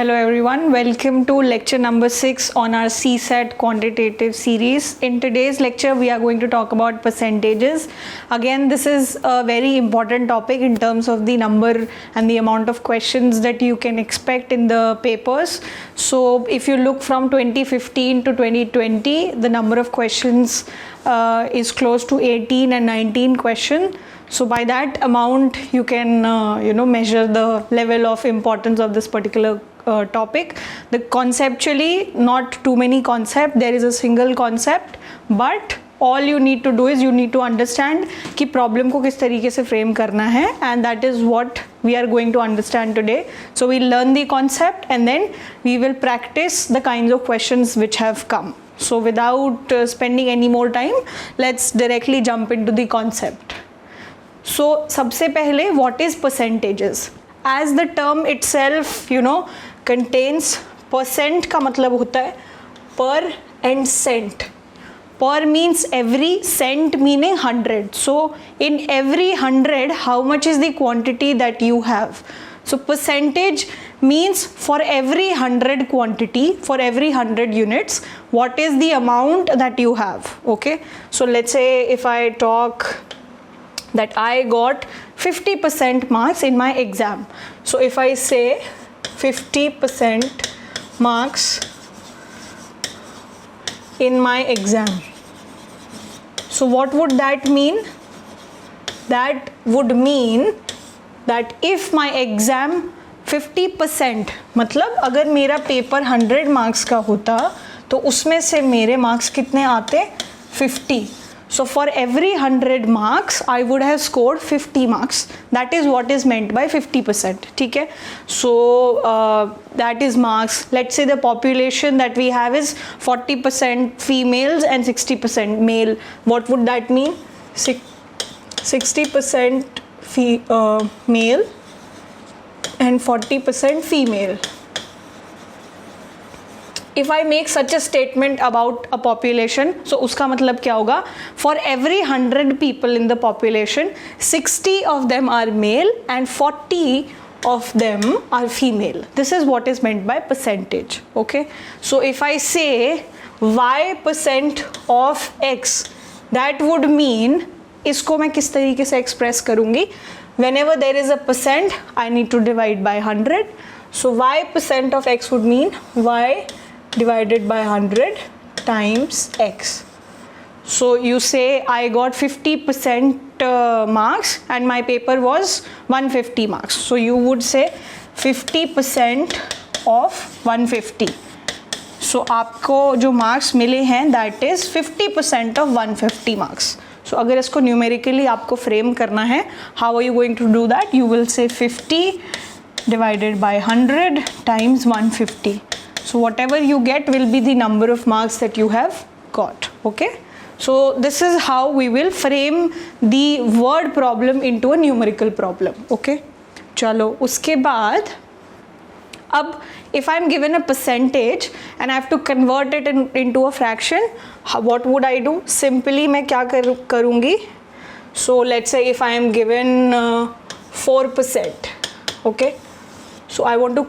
Hello everyone, welcome to lecture number 6 on our CSAT quantitative series. In today's lecture we are going to talk about percentages. Again, this is a very important topic in terms of the number and the amount of questions that you can expect in the papers. So if you look from 2015 to 2020, the number of questions is close to 18 and 19 questions. So by that amount you can measure the level of importance of this particular topic. The conceptually not too many concept, there is a single concept, but all you need to do is you need to understand कि problem को किस तरीके से frame करना है, and that is what we are going to understand today. So we'll learn the concept and then we will practice the kinds of questions which have come. So without spending any more time, let's directly jump into the concept. So सबसे पहले what is percentages? As the term itself contains, percent का मतलब होता है per and cent. Per means every, cent meaning 100. So in every 100, how much is the quantity that you have? So percentage means for every 100 quantity, for every 100 units, what is the amount that you have? Okay, so let's say if I talk that I got 50% marks in my exam. So if I say 50% marks in my exam, so what would that mean? That would mean that if my exam 50%, मतलब अगर मेरा paper 100 marks का होता तो उसमें से मेरे marks कितने आते? 50. So for every 100 marks, I would have scored 50 marks. That is what is meant by 50%. ठीक है? So that is marks. Let's say the population that we have is 40% females and 60% male. What would that mean? 60% male and 40% female. If I make such a statement about a population, so उसका मतलब क्या होगा? For every 100 people in the population, 60 of them are male and 40 of them are female. This is what is meant by percentage. Okay. So if I say y% of x, that would mean, इसको मैं किस तरीके से express करूँगी? Whenever there is a percent, I need to divide by 100. So y% of x would mean y divided by 100 times x. So you say I got 50% marks and my paper was 150 marks. So you would say 50% of 150. So आपको जो marks मिले हैं, that is 50% of 150 marks. So अगर इसको numerically आपको frame करना है, how are you going to do that? You will say 50 divided by 100 times 150. So whatever you get will be the number of marks that you have got. Okay. So this is how we will frame the word problem into a numerical problem. Okay. चलो उसके बाद अब if I am given a percentage and I have to convert it into a fraction, what would I do? Simply मैं क्या करूँगी? So let's say if I am given 4%. Okay. So I want to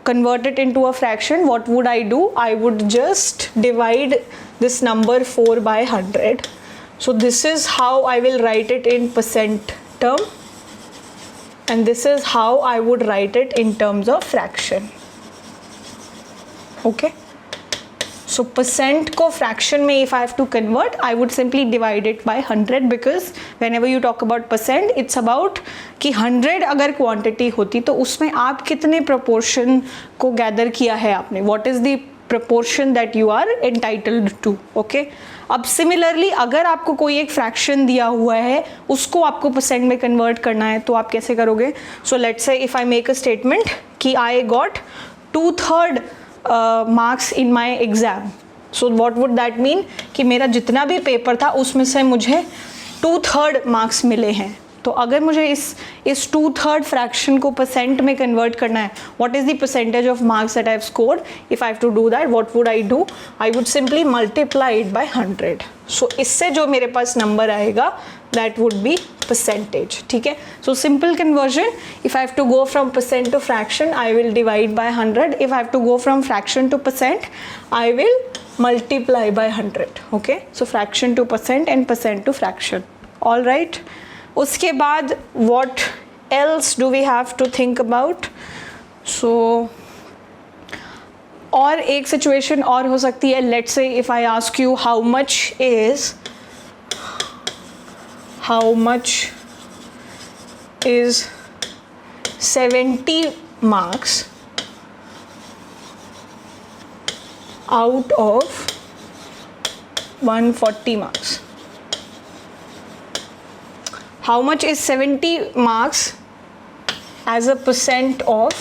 convert it into a fraction. What would I do? I would just divide this number 4 by 100. So this is how I will write it in percent term, and this is how I would write it in terms of fraction. Okay. So percent को fraction में if I have to convert, I would simply divide it by 100, because whenever you talk about percent, it's about कि 100 अगर quantity होती तो उसमें आप कितने proportion को gather किया है आपने. What is the proportion that you are entitled to? Okay. अब similarly अगर आपको कोई एक fraction दिया हुआ है, उसको आपको percent में convert करना है, तो आप कैसे करोगे? So let's say if I make a statement कि I got 2/3 marks in my exam. So what would that mean? कि मेरा जितना भी पेपर था उसमें से मुझे 2/3 marks मिले हैं. तो अगर मुझे इस 2/3 फ्रैक्शन को परसेंट में कन्वर्ट करना है, what is the percentage of marks that I have scored, if I have to do that what would I do, I would simply multiply it by 100. So इससे जो मेरे पास नंबर आएगा दैट वुड बी परसेंटेज. ठीक है, so simple conversion, if I have to go from percent to fraction I will divide by 100. If I have to go from fraction to percent I will multiply by 100. okay, so fraction to percent and percent to fraction. all right, उसके बाद what else do we have to think about? so और एक situation और हो सकती है, let's say if I ask you how much is 70 marks out of 140 marks. How much is 70 marks as a percent out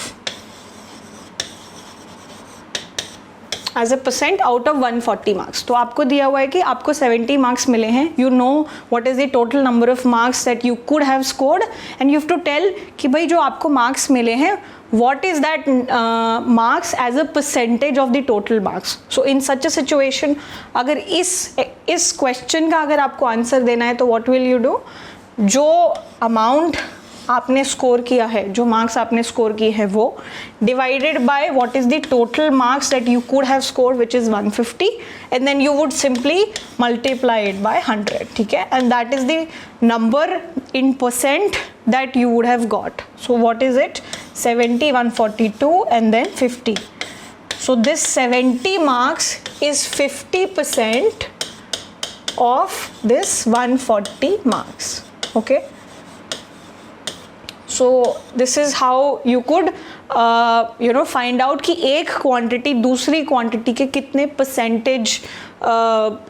of 140 marks? तो आपको दिया हुआ है कि आपको 70 marks मिले हैं. You know what is the total number of marks that you could have scored and you have to tell कि भाई जो आपको marks मिले हैं what is that marks as a percentage of the total marks. so in such a situation अगर इस question का अगर आपको आंसर देना है तो what will you do? जो अमाउंट आपने स्कोर किया है, जो मार्क्स आपने स्कोर किए हैं वो divided by what is the total marks that you could have score which is 150 and then you would simply multiply it by 100. ठीक है, and that is the number in percent that you would have got. So what is it? 70, 142 and then 50. so this 70 marks is 50% of this 140 marks. okay, so this is how you could find out कि एक quantity दूसरी quantity के कितने percentage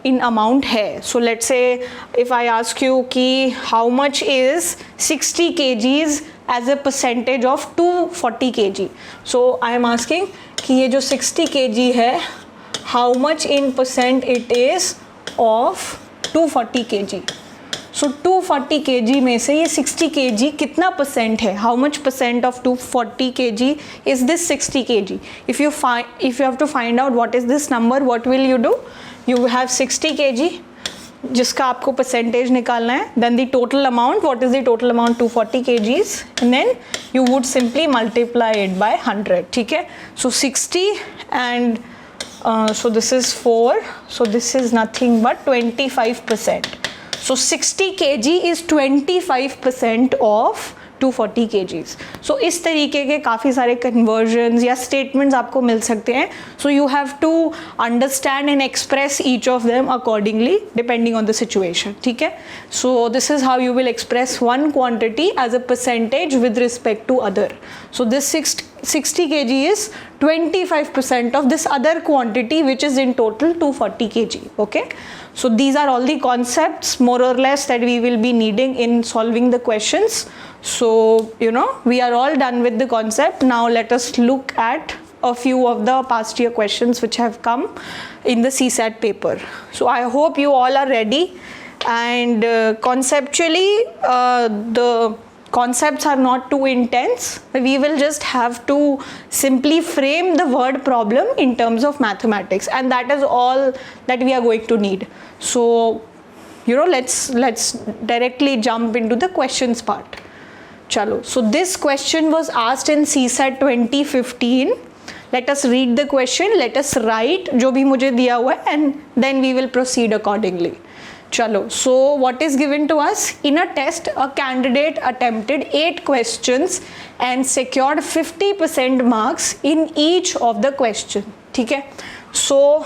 in amount है. so let's say if I ask you कि how much is 60 kgs as a percentage of 240 kg. so I am asking कि ये जो 60 kg है how much in percent it is of 240 kg. so 240 kg में से ये 60 kg कितना percent है? how much percent of 240 kg is this 60 kg? if you have to find out what is this number, what will you do? you have 60 kg जिसका आपको percentage निकालना है, then the total amount, what is the total amount? 240 kgs and then you would simply multiply it by 100. ठीक है, so 60 and so this is 4, so this is nothing but 25%. so 60 kg is 25% of 240 kgs. so इस तरीके के काफ़ी सारे convergence या statements आपको मिल सकते हैं. so you have to understand and express each of them accordingly depending on the situation. ठीक है, so this is how you will express one quantity as a percentage with respect to other. so this 60 kg is 25% of this other quantity which is in total 240 kg. okay, so these are all the concepts more or less that we will be needing in solving the questions. so we are all done with the concept. now let us look at a few of the past year questions which have come in the CSAT paper. so I hope you all are ready and conceptually the concepts are not too intense. we will just have to simply frame the word problem in terms of mathematics and that is all that we are going to need. so let's directly jump into the questions part. chalo, so this question was asked in CSAT 2015. let us read the question, let us write जो भी मुझे दिया हुआ है and then we will proceed accordingly. चलो, so what is given to us? in a test a candidate attempted 8 questions and secured 50% marks in each of the question. ठीक है, so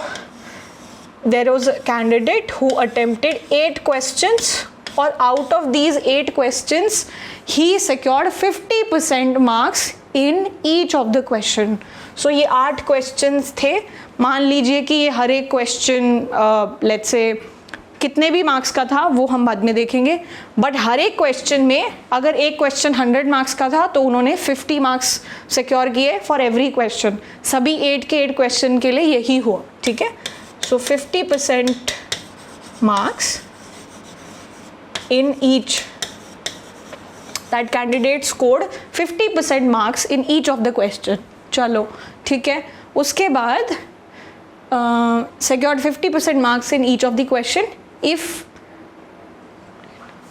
there was a candidate who attempted 8 questions or out of these 8 questions he secured 50% marks in each of the question. so ये 8 questions थे. मान लीजिए कि ये हर एक question let's say कितने भी मार्क्स का था वो हम बाद में देखेंगे, बट हर एक क्वेश्चन में अगर एक क्वेश्चन 100 मार्क्स का था तो उन्होंने 50 मार्क्स सिक्योर किए फॉर एवरी क्वेश्चन. सभी 8 के 8 क्वेश्चन के लिए यही हुआ. ठीक है, सो 50% marks in each that candidate scored 50% marks in each of the question. चलो ठीक है, उसके बाद secured 50% marks in each of the question if,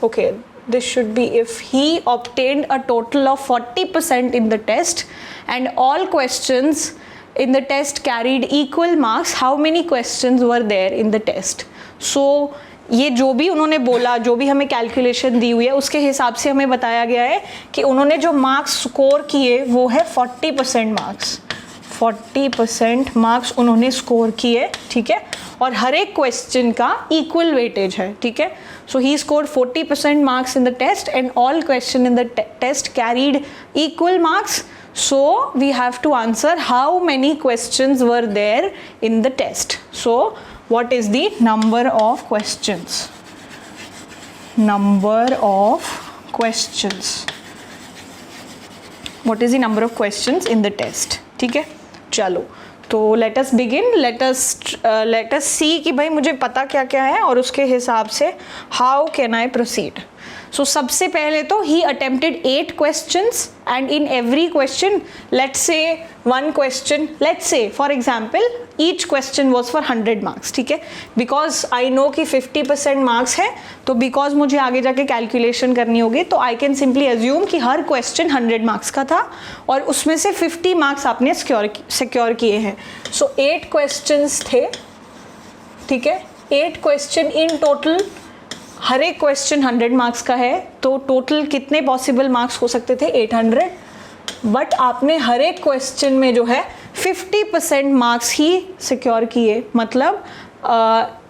okay, this should be if he obtained a total of 40% in the test and all questions in the test carried equal marks. How many questions were there in the test? So ये जो भी उन्होंने बोला, जो भी हमें calculation दी हुई है, उसके हिसाब से हमें बताया गया है कि उन्होंने जो मार्क्स स्कोर किए वो है 40% मार्क्स. 40% मार्क्स उन्होंने स्कोर किए, ठीक है, और हर एक क्वेश्चन का इक्वल वेटेज है, ठीक है. So he scored 40% marks in the test and all question in the test carried equal marks. So we have to answer how many questions were there in the test. So what is the number of questions? Number of questions. What is the number of questions in the test? ठीक है, चलो तो let us begin. Let us see कि भाई मुझे पता क्या क्या है और उसके हिसाब से how can I proceed. So सबसे पहले तो he attempted 8 questions and in every question, let's say one question, let's say for example each question was for 100 marks, ठीक है, because I know कि 50% marks है, तो because मुझे आगे जाके calculation करनी होगी तो I can simply assume कि हर question 100 marks का था और उसमें से 50 marks आपने secure किए हैं. So 8 questions थे, ठीक है, 8 question in total. हर एक क्वेश्चन 100 मार्क्स का है, तो टोटल कितने पॉसिबल मार्क्स हो सकते थे? 800. बट आपने हर एक क्वेश्चन में जो है 50% मार्क्स ही सिक्योर किए. मतलब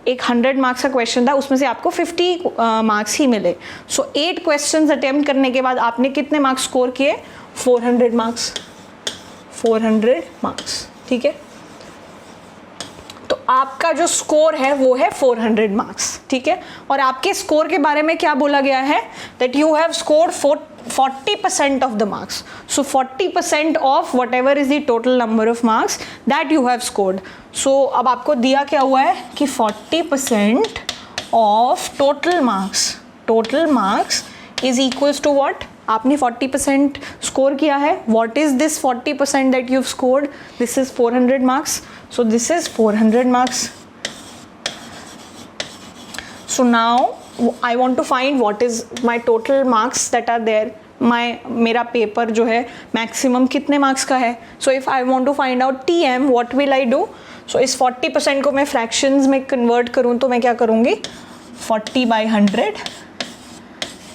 एक 100 मार्क्स का क्वेश्चन था, उसमें से आपको 50 मार्क्स ही मिले. सो 8 क्वेश्चंस अटेम्प्ट करने के बाद आपने कितने मार्क्स स्कोर किए? 400 मार्क्स. 400 मार्क्स, ठीक है. तो आपका जो स्कोर है वो है 400 मार्क्स, ठीक है. और आपके स्कोर के बारे में क्या बोला गया है? That you have scored 40% of the marks. So 40% of whatever is the total number of marks that you have scored. So अब आपको दिया क्या हुआ है कि 40% ऑफ total marks is equals to what? आपने 40% स्कोर किया है. What is this 40% that you have scored? This is 400 marks. So this is 400 marks. So now I want to find what is my total marks that are there. मेरा paper जो है maximum कितने marks का है? So if I want to find out TM, what will I do? So इस 40% को मैं fractions में कन्वर्ट करूँ तो मैं क्या करूँगी? 40/100.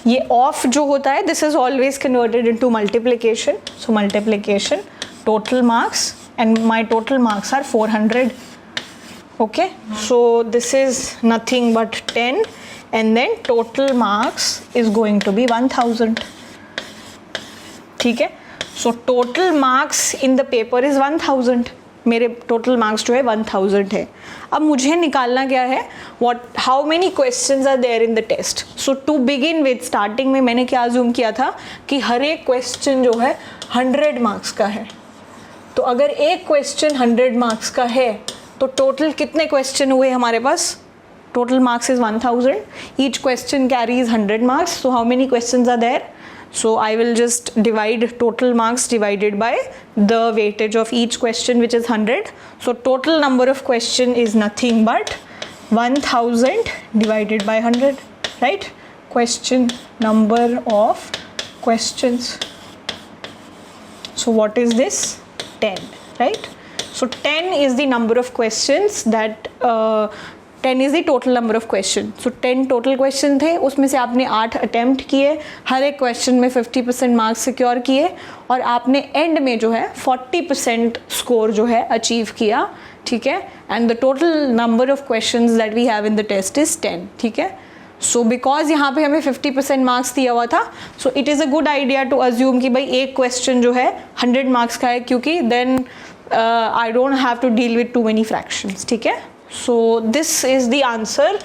ये ऑफ जो होता है, this is always converted into multiplication. So multiplication total marks and my total marks are 400. Okay, so this is nothing but 10 and then total marks is going to be 1000. ठीक है, so total marks in the paper is 1000. मेरे total marks जो है 1000 है. अब मुझे निकालना क्या है? How many questions are there in the test. So to begin with, starting में मैंने क्या अज्यूम किया था कि हर एक क्वेश्चन जो है 100 मार्क्स का है. तो अगर एक क्वेश्चन 100 मार्क्स का है तो टोटल कितने क्वेश्चन हुए हमारे पास? Total marks is 1000. Each question carries 100 marks. So how many questions are there? So I will just divide total marks divided by the weightage of each question which is 100. So total number of question is nothing but 1000 divided by 100, right? Question number of questions. So what is this? 10, right? So 10 is the number of questions that 10 is the total number of questions. So 10 total question थे, उसमें से आपने 8 attempt किए, हर एक question में 50% marks secure किए और आपने एंड में जो है 40% स्कोर जो है अचीव किया, ठीक है. And the total number of questions that we have in the test is 10, ठीक है. सो बिकॉज यहाँ पे हमें 50% मार्क्स दिया हुआ था, so it is a good idea to assume कि भाई एक क्वेश्चन जो है 100 मार्क्स का है, क्योंकि then I don't have to deal with too many fractions, ठीक है. So this is the answer.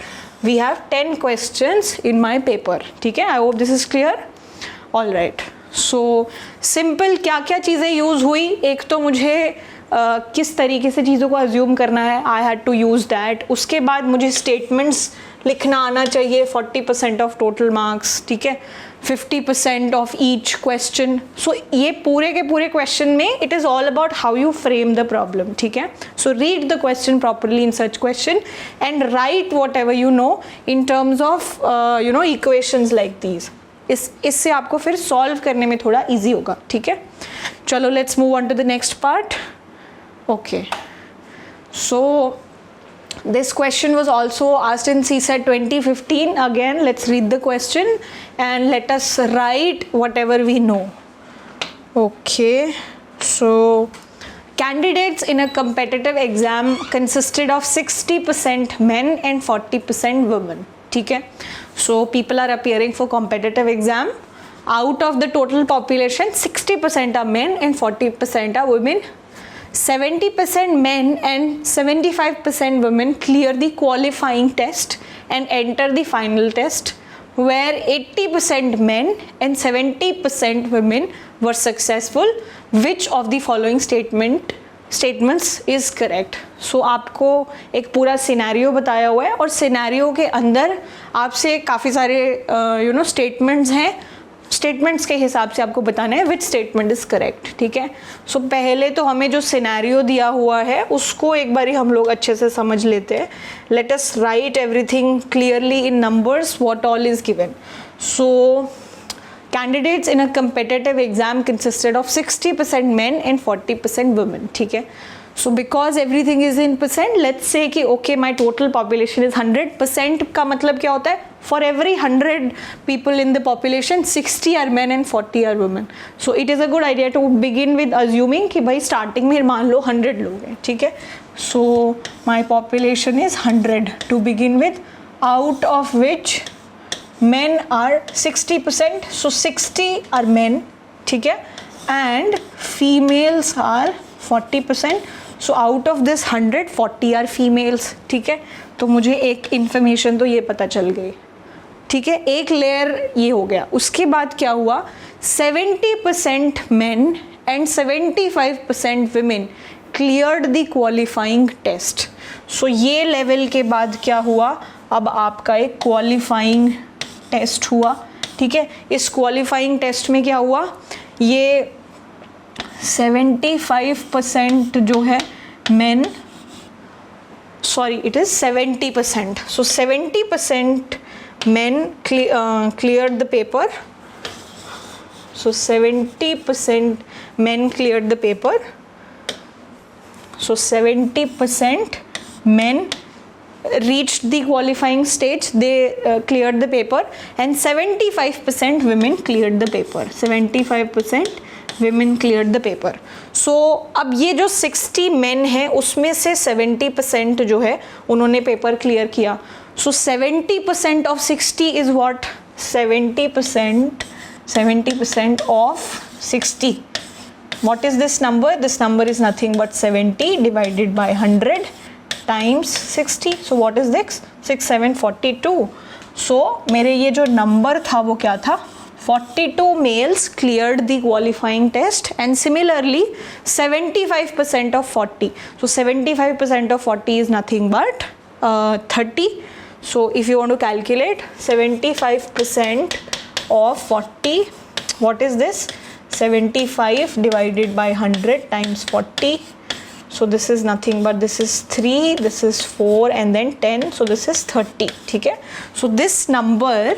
We have 10 questions in my paper, ठीक है. I hope this is clear. All right. So simple क्या क्या चीज़ें यूज़ हुई? एक तो मुझे किस तरीके से चीज़ों को अज्यूम करना है, I had to use that. उसके बाद मुझे स्टेटमेंट्स लिखना आना चाहिए 40% ऑफ टोटल मार्क्स, ठीक है, 50% ऑफ ईच क्वेश्चन. सो ये पूरे के पूरे क्वेश्चन में it is all about how you frame the problem, ठीक है. So read the question properly in such question and right what ever you know in terms of you know equations like these. इससे आपको फिर solve करने में थोड़ा easy होगा, ठीक है. चलो let's move on to the next part. Okay, so this question was also asked in CSET 2015. Again, let's read the question and let us write whatever we know. Okay, so candidates in a competitive exam consisted of 60% men and 40% women. ठीक है, so people are appearing for competitive exam. Out of the total population, 60% are men and 40% are women. 70% men and 75% women clear the qualifying test and enter the final test, where 80% men and 70% women were successful. Which of the following statements is correct? So आपको एक पूरा scenario बताया हुआ है और scenario के अंदर आपसे काफ़ी सारे यू नो स्टेटमेंट्स हैं. स्टेटमेंट्स के हिसाब से आपको बताना है विच स्टेटमेंट इज़ करेक्ट, ठीक है. सो पहले तो हमें जो सिनेरियो दिया हुआ है उसको एक बारी हम लोग अच्छे से समझ लेते हैं. Let us right everything clearly in numbers what all is given. So candidates in a competitive exam consisted of 60% men and 40% women, ठीक है. So because everything is in percent, let's say कि okay my total population is 100%. का मतलब क्या होता है? For every 100 people in the population, 60 are men and 40 are women. So it is a good idea to begin with assuming कि भाई starting में मान लो 100 लोग हैं, ठीक है. So my population is 100 to begin with, out of which men are 60%. So 60 are men, ठीक है, and females are 40%. So out of this 100, 40 are females, ठीक है. तो मुझे एक इन्फॉर्मेशन तो ये पता चल गई, ठीक है. एक लेयर ये हो गया. उसके बाद क्या हुआ, 70% men and 75% women cleared the qualifying test. So ये लेवल के बाद क्या हुआ, अब आपका एक क्वालिफाइंग टेस्ट हुआ, ठीक है. इस क्वालिफाइंग टेस्ट में क्या हुआ, ये 75% जो है men, sorry it is 70%. So 70% men cleared the paper. So 70% men cleared the paper. So 70% men reached the qualifying stage, they cleared the paper, and 75% women cleared the paper. 75% women cleared the paper. So अब ये जो 60 men हैं उसमें से 70% जो है उन्होंने paper clear किया. So 70% of 60 is what? 70% of 60. What is this number? This number is nothing but 70 divided by 100 times 60. So what is this? 6, 7, 42. So मेरे ये जो नंबर था वो क्या था, 42 males cleared the qualifying test, and similarly 75% of 40. So 75% of 40 is nothing but 30. So if you want to calculate 75% of 40, what is this? 75 divided by 100 times 40. So this is nothing but this is 3, this is 4, and then 10. So this is 30, ठीक है. So this number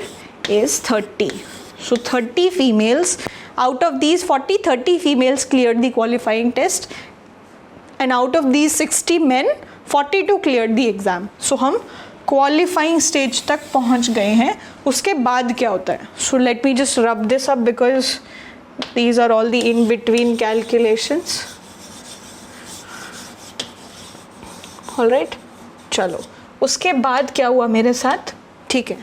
is 30. So 30 females, out of these 40, 30 females cleared the qualifying test, and out of these 60 men, 42 cleared the exam. So हम qualifying stage तक पहुंच गए हैं. उसके बाद क्या होता है? So let me just rub this up because these are all the in between calculations. All right, चलो उसके बाद क्या हुआ मेरे साथ, ठीक है.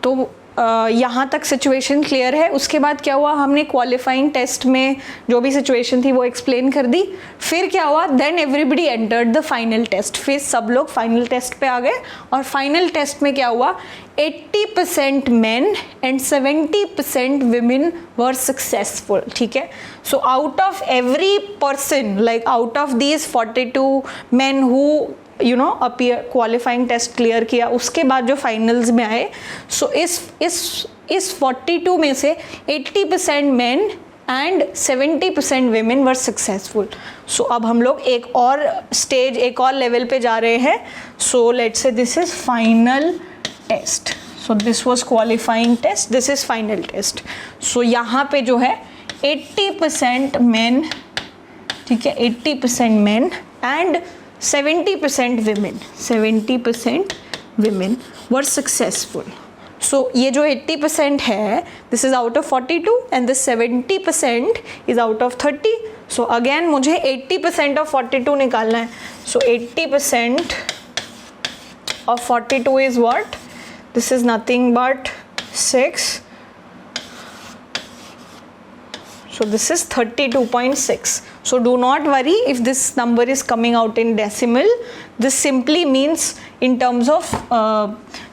तो यहाँ तक सिचुएशन क्लियर है. उसके बाद क्या हुआ, हमने क्वालिफाइंग टेस्ट में जो भी सिचुएशन थी वो एक्सप्लेन कर दी. फिर क्या हुआ, then everybody entered the final test. फिर सब लोग फाइनल टेस्ट पे आ गए और फाइनल टेस्ट में क्या हुआ, 80% men and 70% women were successful, ठीक है. So out of every person, like out of these 42 men who you know appear qualifying test clear किया, उसके बाद जो फाइनल्स में आए, सो इस 42 में से 80% men and 70% women were successful. सो अब हम लोग एक और स्टेज, एक और लेवल पे जा रहे हैं. So let's say this is final test. So this was qualifying test, this is final test. So यहाँ पे जो है 80% मेन, ठीक है, 80% men and 70% women, 70% women were successful. So ये जो 80% है, this is out of 42 and this 70% is out of 30. So again मुझे 80% of 42 निकालना है. So 80% of 42 is what? This is nothing but 6. So this is 32.6. So do not worry if this number is coming out in decimal. This simply means in terms of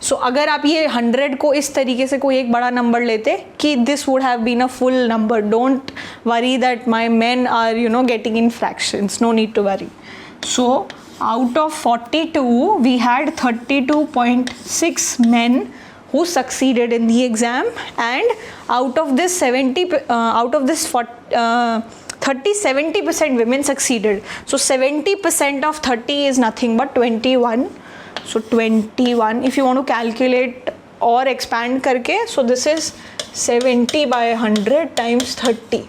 so अगर आप ये 100 को इस तरीके से कोई एक बड़ा नंबर लेते कि this would have been a full number. Don't worry that my men are, you know, getting in fractions. No need to worry. So out of 42 we had 32.6 men who succeeded in the exam, and out of this 70% women succeeded. So 70% of 30 is nothing but 21. So 21, if you want to calculate or expand karke, so this is 70 by 100 times 30.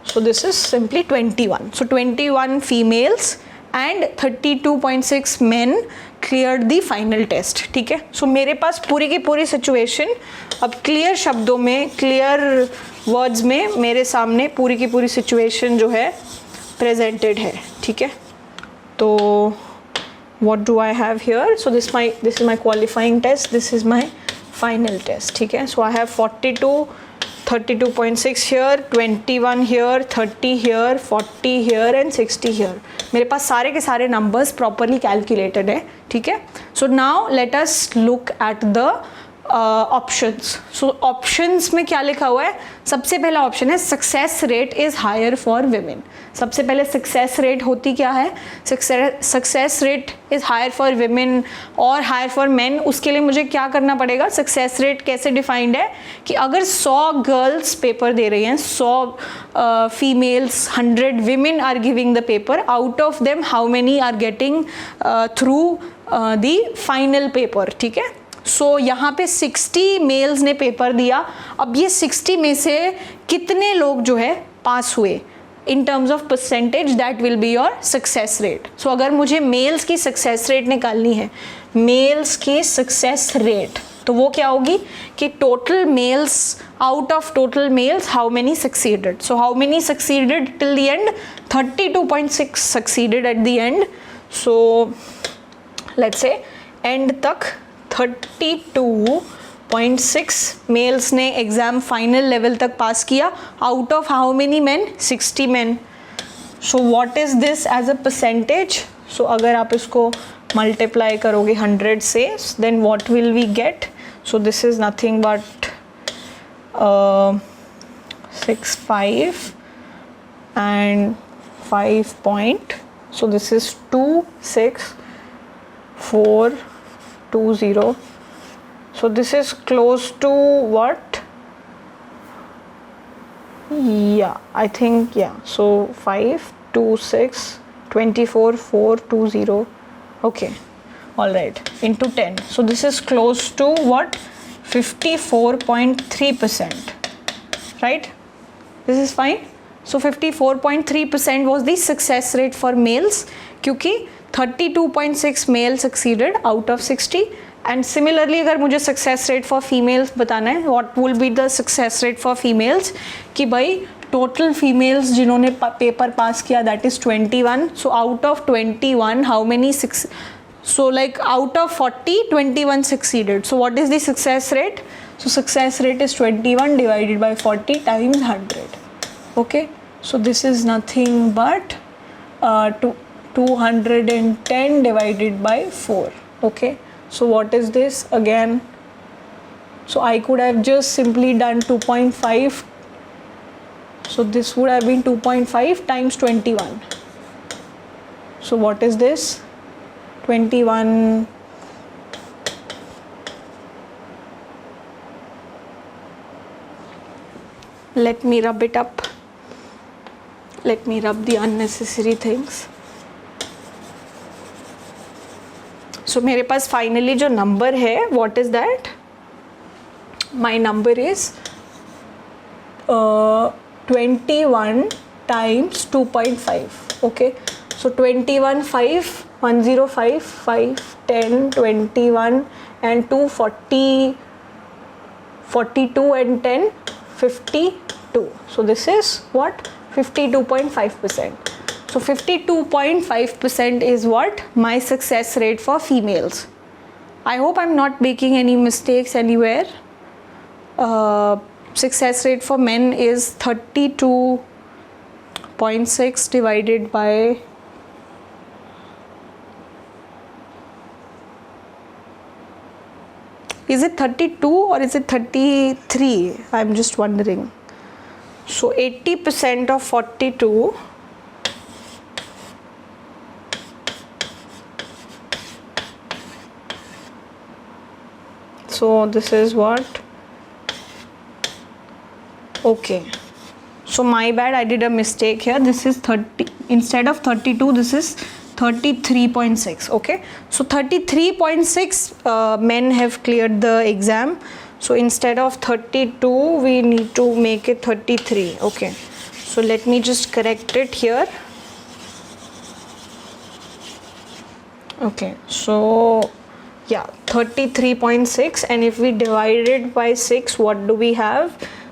So this is simply 21. So 21 females and 32.6 men cleared the final test. ठीक है. So मेरे पास पूरी की पूरी situation अब clear शब्दों में, clear words में मेरे सामने पूरी की पूरी सिचुएशन जो है प्रेजेंटेड है. ठीक है. तो what do I have here? So this is my qualifying test, this is my final test. ठीक है. So I have 42, 32.6 here, 21 here, 30 here, 40 here and 60 here. मेरे पास सारे के सारे numbers properly calculated है. ठीक है. So now let us look at the options. So options में क्या लिखा हुआ है? सबसे पहला ऑप्शन है success rate is higher for women. सबसे पहले सक्सेस रेट होती क्या है? Success rate is higher for women और हायर फॉर मेन. उसके लिए मुझे क्या करना पड़ेगा? सक्सेस रेट कैसे डिफाइंड है कि अगर 100 गर्ल्स पेपर दे रही हैं, 100 females, 100 women are giving the paper, out of them how many are getting through the final paper. ठीक है. सो यहाँ पे 60 मेल्स ने पेपर दिया. अब ये 60 में से कितने लोग जो है पास हुए in terms of percentage, that will be your success rate. So अगर मुझे मेल्स की सक्सेस रेट निकालनी है, मेल्स की सक्सेस रेट, तो वो क्या होगी कि total males, out of total males how many succeeded. So how many succeeded till the end? 32.6 succeeded at the end. So let's say end तक 32.6 मेल्स ने एग्ज़ाम फाइनल लेवल तक pass किया. Out of how many man? 60 man. So what is this as a percentage? So अगर आप इसको multiply करोगे 100 से, then what will we get? So this is nothing but 65 and 5 point. So this is 26,420. So this is close to what? Yeah, I think, yeah. So 5, 2, 6, 24,420. Okay, all right, into 10. So this is close to what? 54.3%, right? This is fine. So 54.3% was the success rate for males, क्योंकि 32.6 male succeeded out of 60. And similarly अगर मुझे success rate for females बताना है, what will be the success rate for females? कि भाई total females जिन्होंने paper pass किया, that is 21. So out of 21 how many so like out of 40 21 succeeded. So what is the success rate? So success rate is 21 divided by 40 times 100. Okay, so this is nothing but 210 divided by 4. Okay, so what is this again? So I could have just simply done 2.5. So this would have been 2.5 times 21. So what is this? 21, let me rub it up, let me rub the unnecessary things. So मेरे पास finally जो number है, what is that? My number is 21 times 2.5. Okay, so 21, 5, 105, 5, 10, 21 and 2, 40, 42 and 10, 52. So this is what? 52.5%. So 52.5% is what? My success rate for females. I hope I'm not making any mistakes anywhere. Success rate for men is 32.6 divided by is it 32 or is it 33? I'm just wondering. So 80% of 42 so this is what? Okay, so my bad, I did a mistake here. This is 30 instead of 32, this is 33.6. Okay, so 33.6 men have cleared the exam. So instead of 32 we need to make it 33. Okay, so let me just correct it here. Okay, so yeah, 33.6, and if we divide it by 6, what do we have?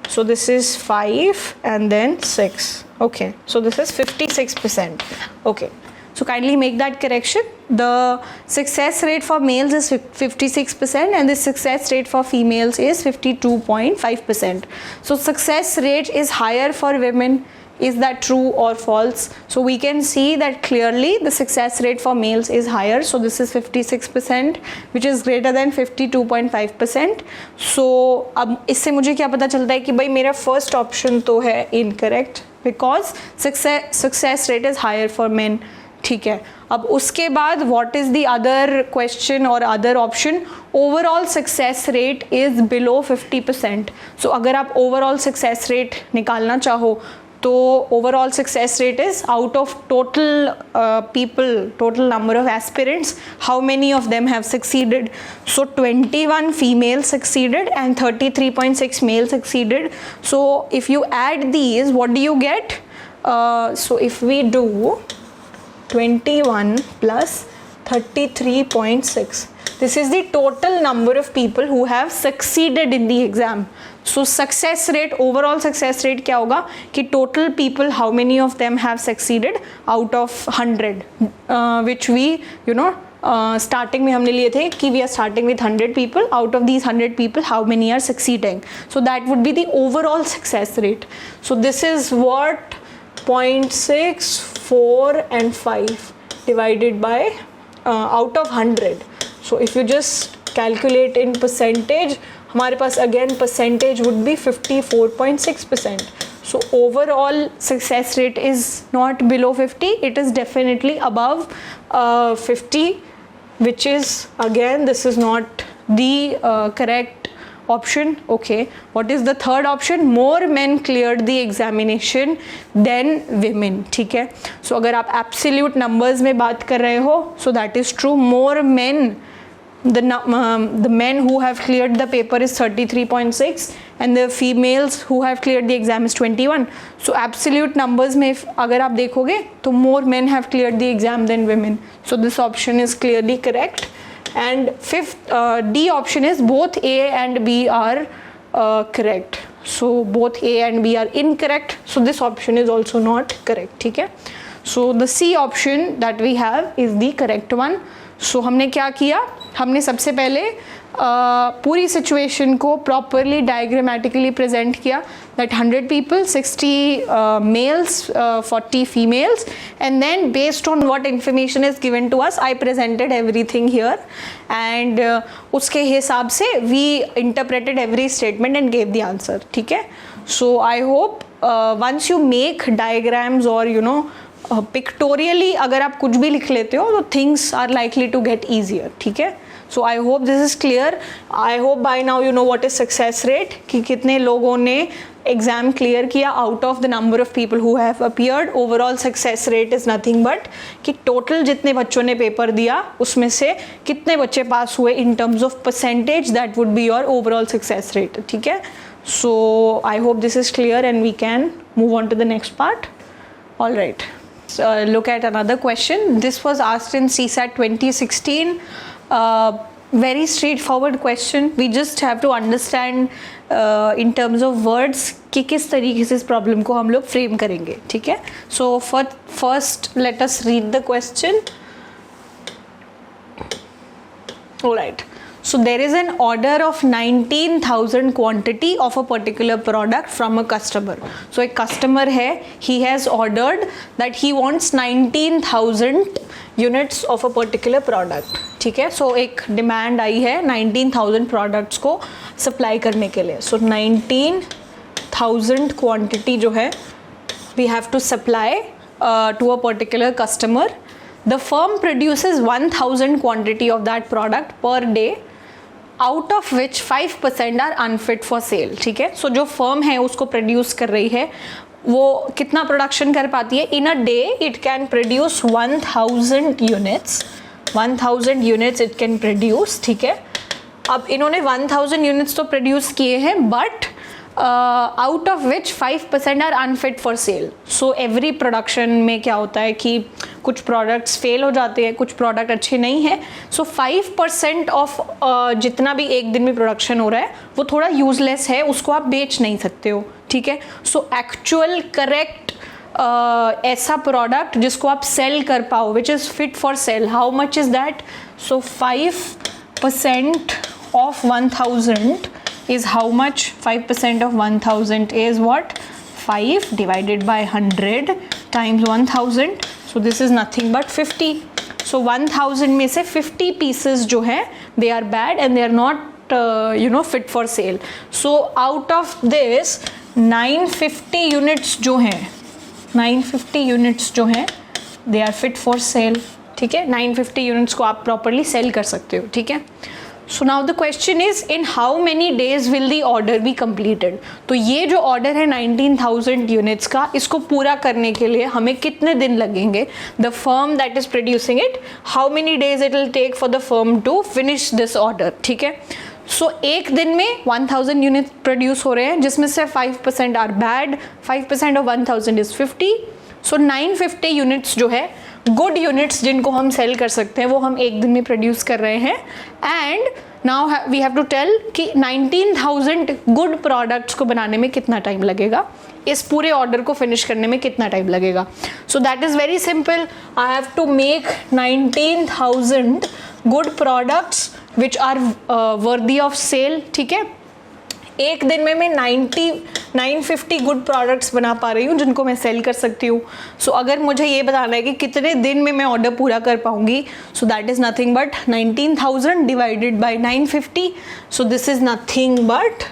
So this is 5 and then 6. Okay, so this is 56%. Okay, so kindly make that correction. The success rate for males is 56% and the success rate for females is 52.5%. So success rate is higher for women. Is that true or false? So we can see that clearly the success rate for males is higher. So this is 56%, which is greater than 52.5%. So अब इससे मुझे क्या पता चलता है कि भाई मेरा first option तो है incorrect because success rate is higher for men. ठीक है, अब उसके बाद what is the other question or other option? Overall success rate is below 50%. So अगर आप overall success rate निकालना चाहो तो overall success rate is out of total people, total number of aspirants, how many of them have succeeded. So 21 females succeeded and 33.6 males succeeded. So if you add these, what do you get? So if we do 21 plus 33.6, this is the total number of people who have succeeded in the exam. So success rate, overall success rate क्या होगा कि total people, how many of them have succeeded out of 100, which we, you know, starting में हमने लिए थे कि we are starting with 100 people. Out of these 100 people, how many are succeeding? So that would be the overall success rate. So this is what 0.6, 4 and 5 divided by out of 100. So if you just calculate in percentage, हमारे पास again percentage would be 54.6%. So overall success rate is not below 50, it is definitely above 50, which is again, this is not the correct option. Okay, what is the third option? More men cleared the examination than women. ठीक है, so अगर आप absolute numbers में बात कर रहे हो, so that is true. More men, the men who have cleared the paper is 33.6 and the females who have cleared the exam is 21. So absolute numbers में अगर आप देखोगे तो more men have cleared the exam than women. So this option is clearly correct. And fifth, D option is both A and B are correct. So both A and B are incorrect. So this option is also not correct. ठीक है, so the C option that we have is the correct one. So हमने क्या किया, हमने सबसे पहले पूरी situation को प्रॉपरली डायग्रामेटिकली प्रेजेंट किया that 100 people, 60 males, 40 females, and then based on what information is given to us, I presented everything here and उसके हिसाब से we interpreted every statement and gave the answer. ठीक है, so I hope once you make diagrams or you know pictorially अगर आप कुछ भी लिख लेते हो तो things are likely to get easier, ठीक है. So I hope this is clear. I hope by now you know what is success rate, कि कितने लोगों ने एग्ज़ाम क्लियर किया out of the number of people who have appeared. Overall success rate is nothing but कि total जितने बच्चों ने paper दिया उसमें से कितने बच्चे पास हुए in terms of percentage, that would be your overall success rate, ठीक है. So I hope this is clear and we can move on to the next part. All right, so look at another question. This was asked in CSAT 2016. Very straightforward question. We just have to understand in terms of words कि किस तरीके से इस problem को हम लोग frame करेंगे, ठीक है. So first let us read the question. All right. So there is an order of 19,000 quantity of a particular product from a customer. So एक customer है, he has ordered that he wants 19,000 units of a particular product. ठीक है. So एक demand आई है 19,000 products को supply करने के लिए. So 19,000 quantity जो है we have to supply to a particular customer. The firm produces 1,000 quantity of that product per day, out of which 5% are unfit for sale, ठीक है. सो जो फर्म है उसको प्रोड्यूस कर रही है, वो कितना प्रोडक्शन कर पाती है in a day? It can produce 1,000 units. 1,000 units it can produce, ठीक है. अब इन्होंने 1,000 यूनिट्स तो प्रोड्यूस किए हैं but out of which 5% are unfit for sale. So every production में क्या होता है कि कुछ प्रोडक्ट्स फेल हो जाते हैं, कुछ प्रोडक्ट अच्छे नहीं हैं. सो 5% ऑफ जितना भी एक दिन में प्रोडक्शन हो रहा है वो थोड़ा यूजलेस है, उसको आप बेच नहीं सकते हो, ठीक है. सो एक्चुअल करेक्ट ऐसा प्रोडक्ट जिसको आप सेल कर पाओ which is fit for sale, how much is that? So 5% of 1,000 is how much? 5% of 1,000 is what? 5 divided by 100 times 1,000. So this is nothing but 50. So 1,000 में से 50 pieces जो है they are bad and they are not fit for sale. So out of this 950 units जो हैं 950 units जो हैं they are fit for sale, ठीक है. 950 units को आप properly sell कर सकते हो, ठीक है. So now the question is in how many days will the order be completed? तो ये जो order है 19,000 units का, इसको पूरा करने के लिए हमें कितने दिन लगेंगे? The firm that is producing it, how many days it will take for the firm to finish this order, ठीक है. So एक दिन में 1,000 units produce हो रहे हैं जिसमें से 5% are bad, 5% of 1,000 is 50. So 950 units जो है गुड यूनिट्स जिनको हम सेल कर सकते हैं वो हम एक दिन में प्रोड्यूस कर रहे हैं. And now we have to tell कि 19,000 गुड प्रोडक्ट्स को बनाने में कितना टाइम लगेगा, इस पूरे ऑर्डर को फिनिश करने में कितना टाइम लगेगा. So that is very simple. I have to make 19,000 good products which are worthy of sale, ठीक है. एक दिन में मैं 950 गुड प्रोडक्ट्स बना पा रही हूँ जिनको मैं सेल कर सकती हूँ. सो अगर मुझे ये बताना है कि कितने दिन में मैं ऑर्डर पूरा कर पाऊँगी, so that is nothing but 19,000 divided by 950. So this is nothing but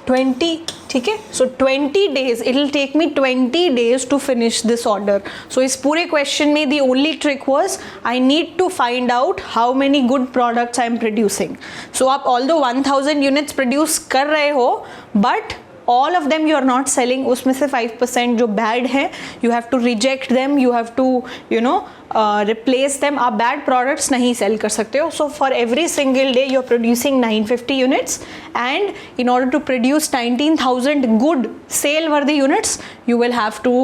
20, ठीक है. So 20 days, it will take me 20 days to finish this order. So इस पूरे क्वेश्चन में the only trick was I need to find out how many good products I am producing. So आप although 1,000 units produce कर रहे हो but all of them you are not selling. उसमें से 5% जो bad हैं you have to reject them, you have to replace them. आप bad products नहीं sell कर सकते हो. So for every single day you are producing 950 units and in order to produce 19,000 good sale worthy units you will have to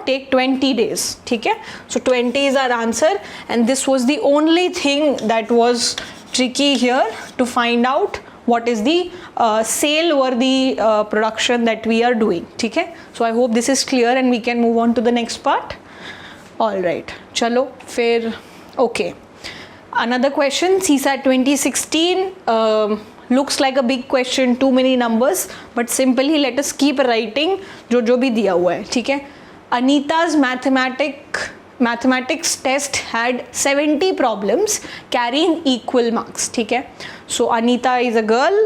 take 20 days, ठीक है. So 20 is our answer and this was the only thing that was tricky here to find out what is the sale worthy production that we are doing, ठीक है. So I hope this is clear and we can move on to the next part. All right, चलो फिर okay. Another question, CSAT 2016 looks like a big question, too many numbers, but simply let us keep writing जो भी दिया हुआ है, ठीक है. Anita's mathematics mathematics test had 70 problems carrying equal marks. ठीक है, so Anita is a girl,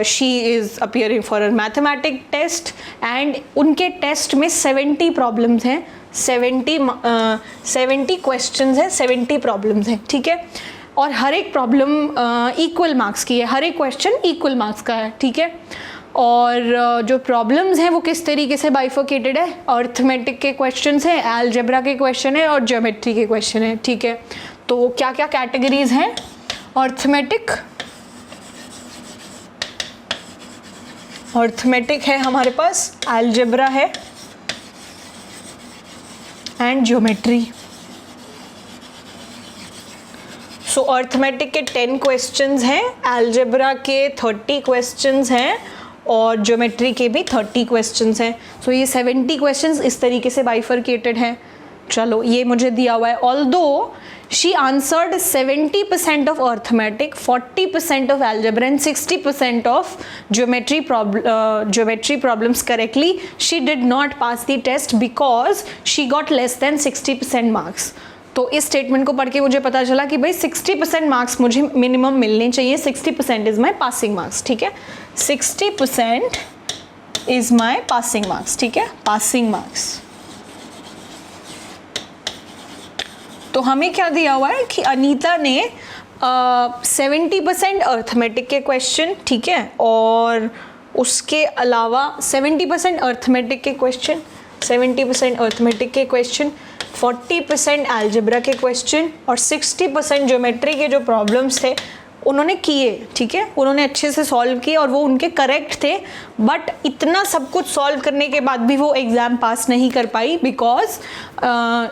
she is appearing for a mathematics test and उनके टेस्ट में 70 प्रॉब्लम्स हैं, 70 क्वेश्चंस हैं, 70 प्रॉब्लम्स हैं. ठीक है, और हर एक प्रॉब्लम इक्वल मार्क्स की है, हर एक क्वेश्चन इक्वल मार्क्स का है. ठीक है, और जो प्रॉब्लम्स हैं वो किस तरीके से बाइफर्केटेड है, अर्थमेटिक के क्वेश्चंस हैं, अलजेब्रा के क्वेश्चन है और ज्योमेट्री के क्वेश्चन है. ठीक है, तो क्या क्या कैटेगरीज हैं, अर्थमेटिक है हमारे पास, अलजेब्रा है एंड ज्योमेट्री. सो अर्थमेटिक के 10 क्वेश्चंस हैं, अलजेब्रा के 30 क्वेश्चंस हैं और ज्योमेट्री के भी 30 क्वेश्चंस हैं. सो ये 70 क्वेश्चंस इस तरीके से बाइफर्केटेड हैं. चलो ये मुझे दिया हुआ है. Although she answered 70% of arithmetic, 40% of algebra and 60% of geometry problems correctly, she did not pass the test because she got less than 60% marks. तो इस स्टेटमेंट को पढ़ के मुझे पता चला कि भाई 60% मार्क्स मुझे मिनिमम मिलने चाहिए. 60% इज माई पासिंग मार्क्स. ठीक है, 60% इज माई पासिंग मार्क्स. ठीक है, पासिंग मार्क्स. तो हमें क्या दिया हुआ है कि अनीता ने 70% अर्थमेटिक के क्वेश्चन, ठीक है, और उसके अलावा 70% अर्थमेटिक के क्वेश्चन, 70% अर्थमेटिक के क्वेश्चन, 40% अलजेब्रा के क्वेश्चन और 60% ज्योमेट्री के जो प्रॉब्लम्स थे उन्होंने किए. ठीक है, उन्होंने अच्छे से सॉल्व किए और वो उनके करेक्ट थे. बट इतना सब कुछ सॉल्व करने के बाद भी वो एग्ज़ाम पास नहीं कर पाई because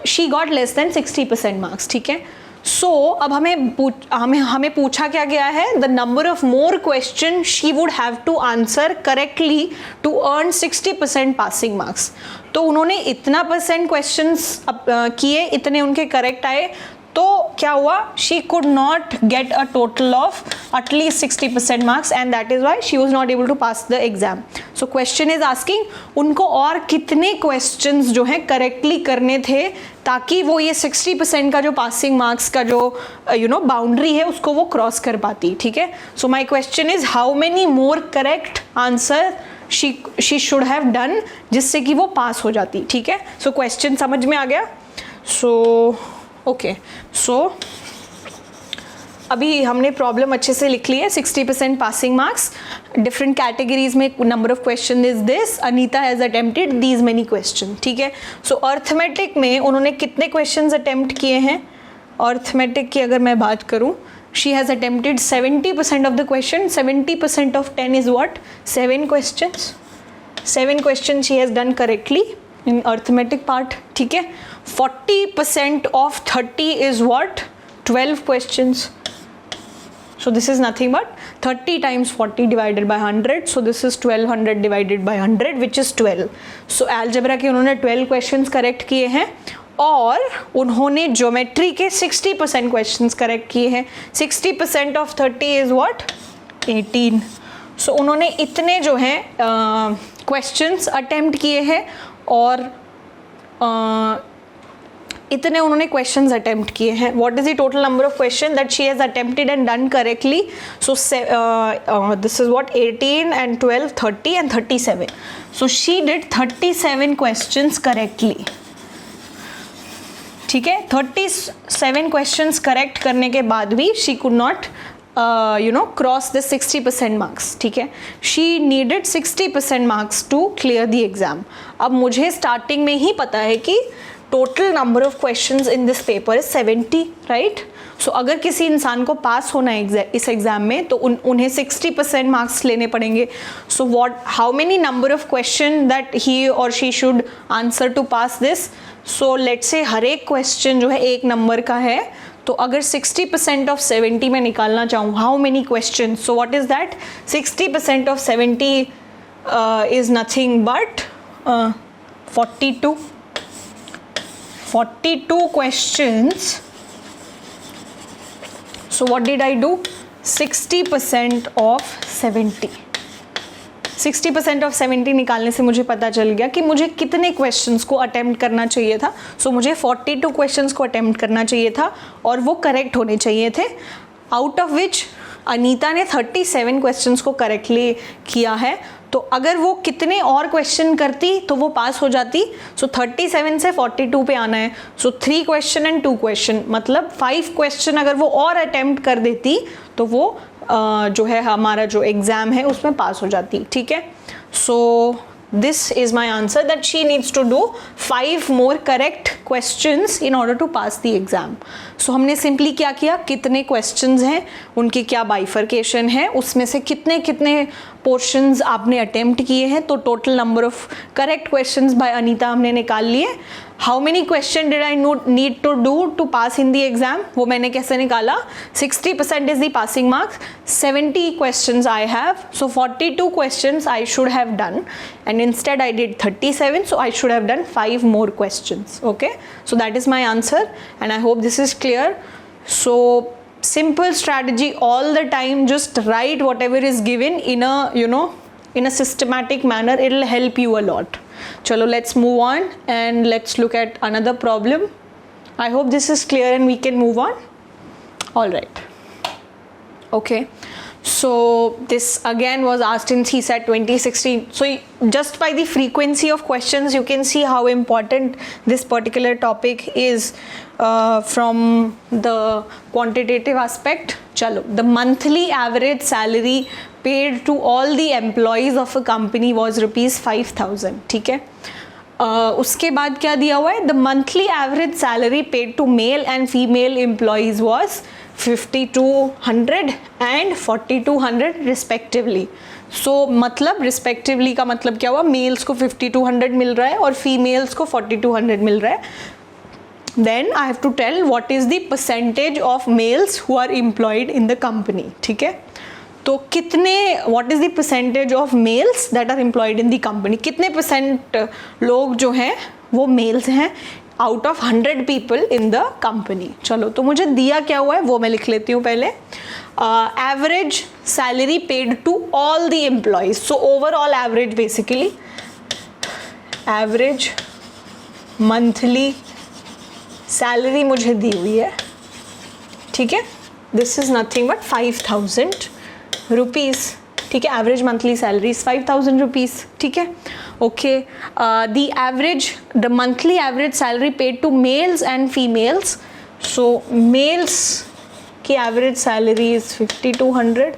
she got less than 60% marks. ठीक है, सो अब हमें पूछा क्या गया है, the number of more question she would have to answer correctly to earn 60% passing marks. तो उन्होंने इतना परसेंट क्वेश्चंस किए, इतने उनके करेक्ट आए, तो क्या हुआ, she could not get a total of at least 60% marks and that is why she was not able to pass the exam. So question is asking उनको और कितने क्वेश्चंस जो हैं करेक्टली करने थे ताकि वो ये 60% का जो पासिंग मार्क्स का जो बाउंड्री है उसको वो क्रॉस कर पाती. ठीक है, so my question is how many more correct answer she should have done जिससे कि वो पास हो जाती. ठीक है, सो क्वेश्चन समझ में आ गया. सो ओके, सो अभी हमने प्रॉब्लम अच्छे से लिख ली है. 60% पासिंग मार्क्स, डिफरेंट कैटेगरीज में number of question is this, Anita has attempted these many question. ठीक है, सो अर्थमेटिक में उन्होंने कितने क्वेश्चंस अटेम्प्ट किए हैं, अर्थमेटिक की अगर मैं बात करूं, she has attempted 70% of the question. 70% of 10 is what, 7 questions. 7 question she has done correctly in arithmetic part. ठीक है, 40% of 30 is what, 12 questions. So this is nothing but 30 times 40 divided by 100. So this is 1200 divided by 100 which is 12. So algebra के उन्होंने 12 questions correct किए हैं और उन्होंने geometry के 60% questions correct किए हैं. 60% of 30 is what, 18. So उन्होंने इतने जो हैं questions attempt किए हैं और इतने उन्होंने क्वेश्चंस अटेम्प्ट किए हैं. What is the total number of question that she has attempted and done correctly. So this is what, 18 and 12, 30 and 37. So she did 37 questions correctly. ठीक है, 37 क्वेश्चंस करेक्ट करने के बाद भी she could not cross the 60% marks. ठीक है, she needed 60% marks to clear the exam. अब मुझे स्टार्टिंग में ही पता है कि total number of questions in this paper is 70, right. So अगर किसी इंसान को पास होना है इस एग्जाम में तो उन्हें 60% मार्क्स लेने पड़ेंगे. So how many number of question that he और she should answer to pass this. So let's say her एक क्वेश्चन जो है 1 नंबर का है, तो अगर 60% ऑफ 70 में निकालना चाहूँ, how many question, so what is that, 60% of 70 is nothing but 42 questions. So what did I do, 60% of 70. 60% of 70 निकालने से मुझे पता चल गया कि मुझे कितने क्वेश्चंस को अटेम्प्ट करना चाहिए था. सो मुझे 42 क्वेश्चंस को अटेम्प्ट करना चाहिए था और वो करेक्ट होने चाहिए थे, आउट ऑफ विच अनीता ने 37 क्वेश्चंस को करेक्टली किया है. तो अगर वो कितने और क्वेश्चन करती तो वो पास हो जाती. सो 37 से 42 पे आना है. सो 3 क्वेश्चन एंड 2 क्वेश्चन, मतलब 5 क्वेश्चन अगर वो और अटेम्प्ट कर देती तो वो जो है हमारा जो एग्ज़ाम है उसमें पास हो जाती. ठीक है. सो this is my answer, that she needs to do 5 more correct questions in order to pass the exam. So हमने simply क्या किया, कितने questions हैं, उनकी क्या bifurcation है, उसमें से कितने कितने portions आपने attempt किए हैं, तो total number of correct questions by Anita हमने निकाल लिए. How many question did I need to do to pass in the exam? वो मैंने कैसे निकाला, 60% is the passing marks, 70 questions I have, so 42 questions I should have done, and instead I did 37, so I should have done 5 more questions. Okay, so that is my answer, and I hope this is clear. So simple strategy all the time, just write whatever is given in a, you know, in a systematic manner. It will help you a lot. Chalo, let's move on and let's look at another problem. I hope this is clear and we can move on. All right. Okay. So this again was asked in CSAT 2016. So just by the frequency of questions, you can see how important this particular topic is from the quantitative aspect. Chalo, the monthly average salary paid to all the employees of a company was rupees 5,000. ठीक है. उसके बाद क्या दिया हुआ है, the monthly average salary paid to male and female employees was 5,200 and 4,200 respectively. So मतलब respectively का मतलब क्या हुआ, मेल्स को 5,200 मिल रहा है और फीमेल्स को 4,200 मिल रहा है. Then I have to tell what is the percentage of males who are employed in the company. ठीक है. तो कितने, what is the percentage of males that are employed in the company, कितने परसेंट लोग जो हैं वो मेल्स हैं out of 100 people in the company. चलो, तो मुझे दिया क्या हुआ है वो मैं लिख लेती हूँ पहले. Average salary paid to all the employees. So overall average, basically average monthly salary मुझे दी हुई है. ठीक है. This is nothing but 5,000 rupees. ठीक है. Average monthly salary is 5,000 rupees. ठीक है. Okay. The average, the monthly average salary paid to males and females. So males की average salary is 5,200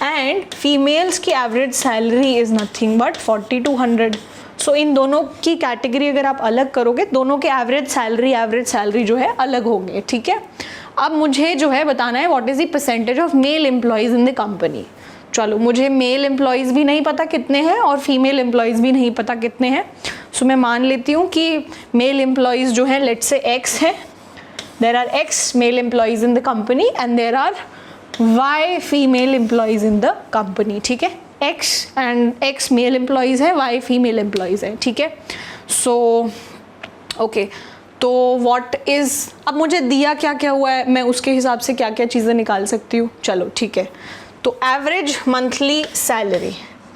and females की average salary is nothing but 4,200. So इन दोनों की category अगर आप अलग करोगे, दोनों के एवरेज सैलरी जो है अलग होंगे. ठीक है. अब मुझे जो है बताना है what is the percentage of male employees in the company. चलो, मुझे मेल एम्प्लॉयज़ भी नहीं पता कितने हैं और फीमेल एम्प्लॉयज़ भी नहीं पता कितने हैं. सो मैं मान लेती हूँ कि मेल एम्प्लॉयज़ जो हैं लेट्स से x है. There are x male employees in the company and there are y female employees in the company. ठीक है. x and x male employees है, y फीमेल एम्प्लॉयज़ है. ठीक है. So okay. तो व्हाट इज़, अब मुझे दिया क्या क्या हुआ है, मैं उसके हिसाब से क्या क्या चीज़ें निकाल सकती हूँ. चलो ठीक है. तो average monthly salary,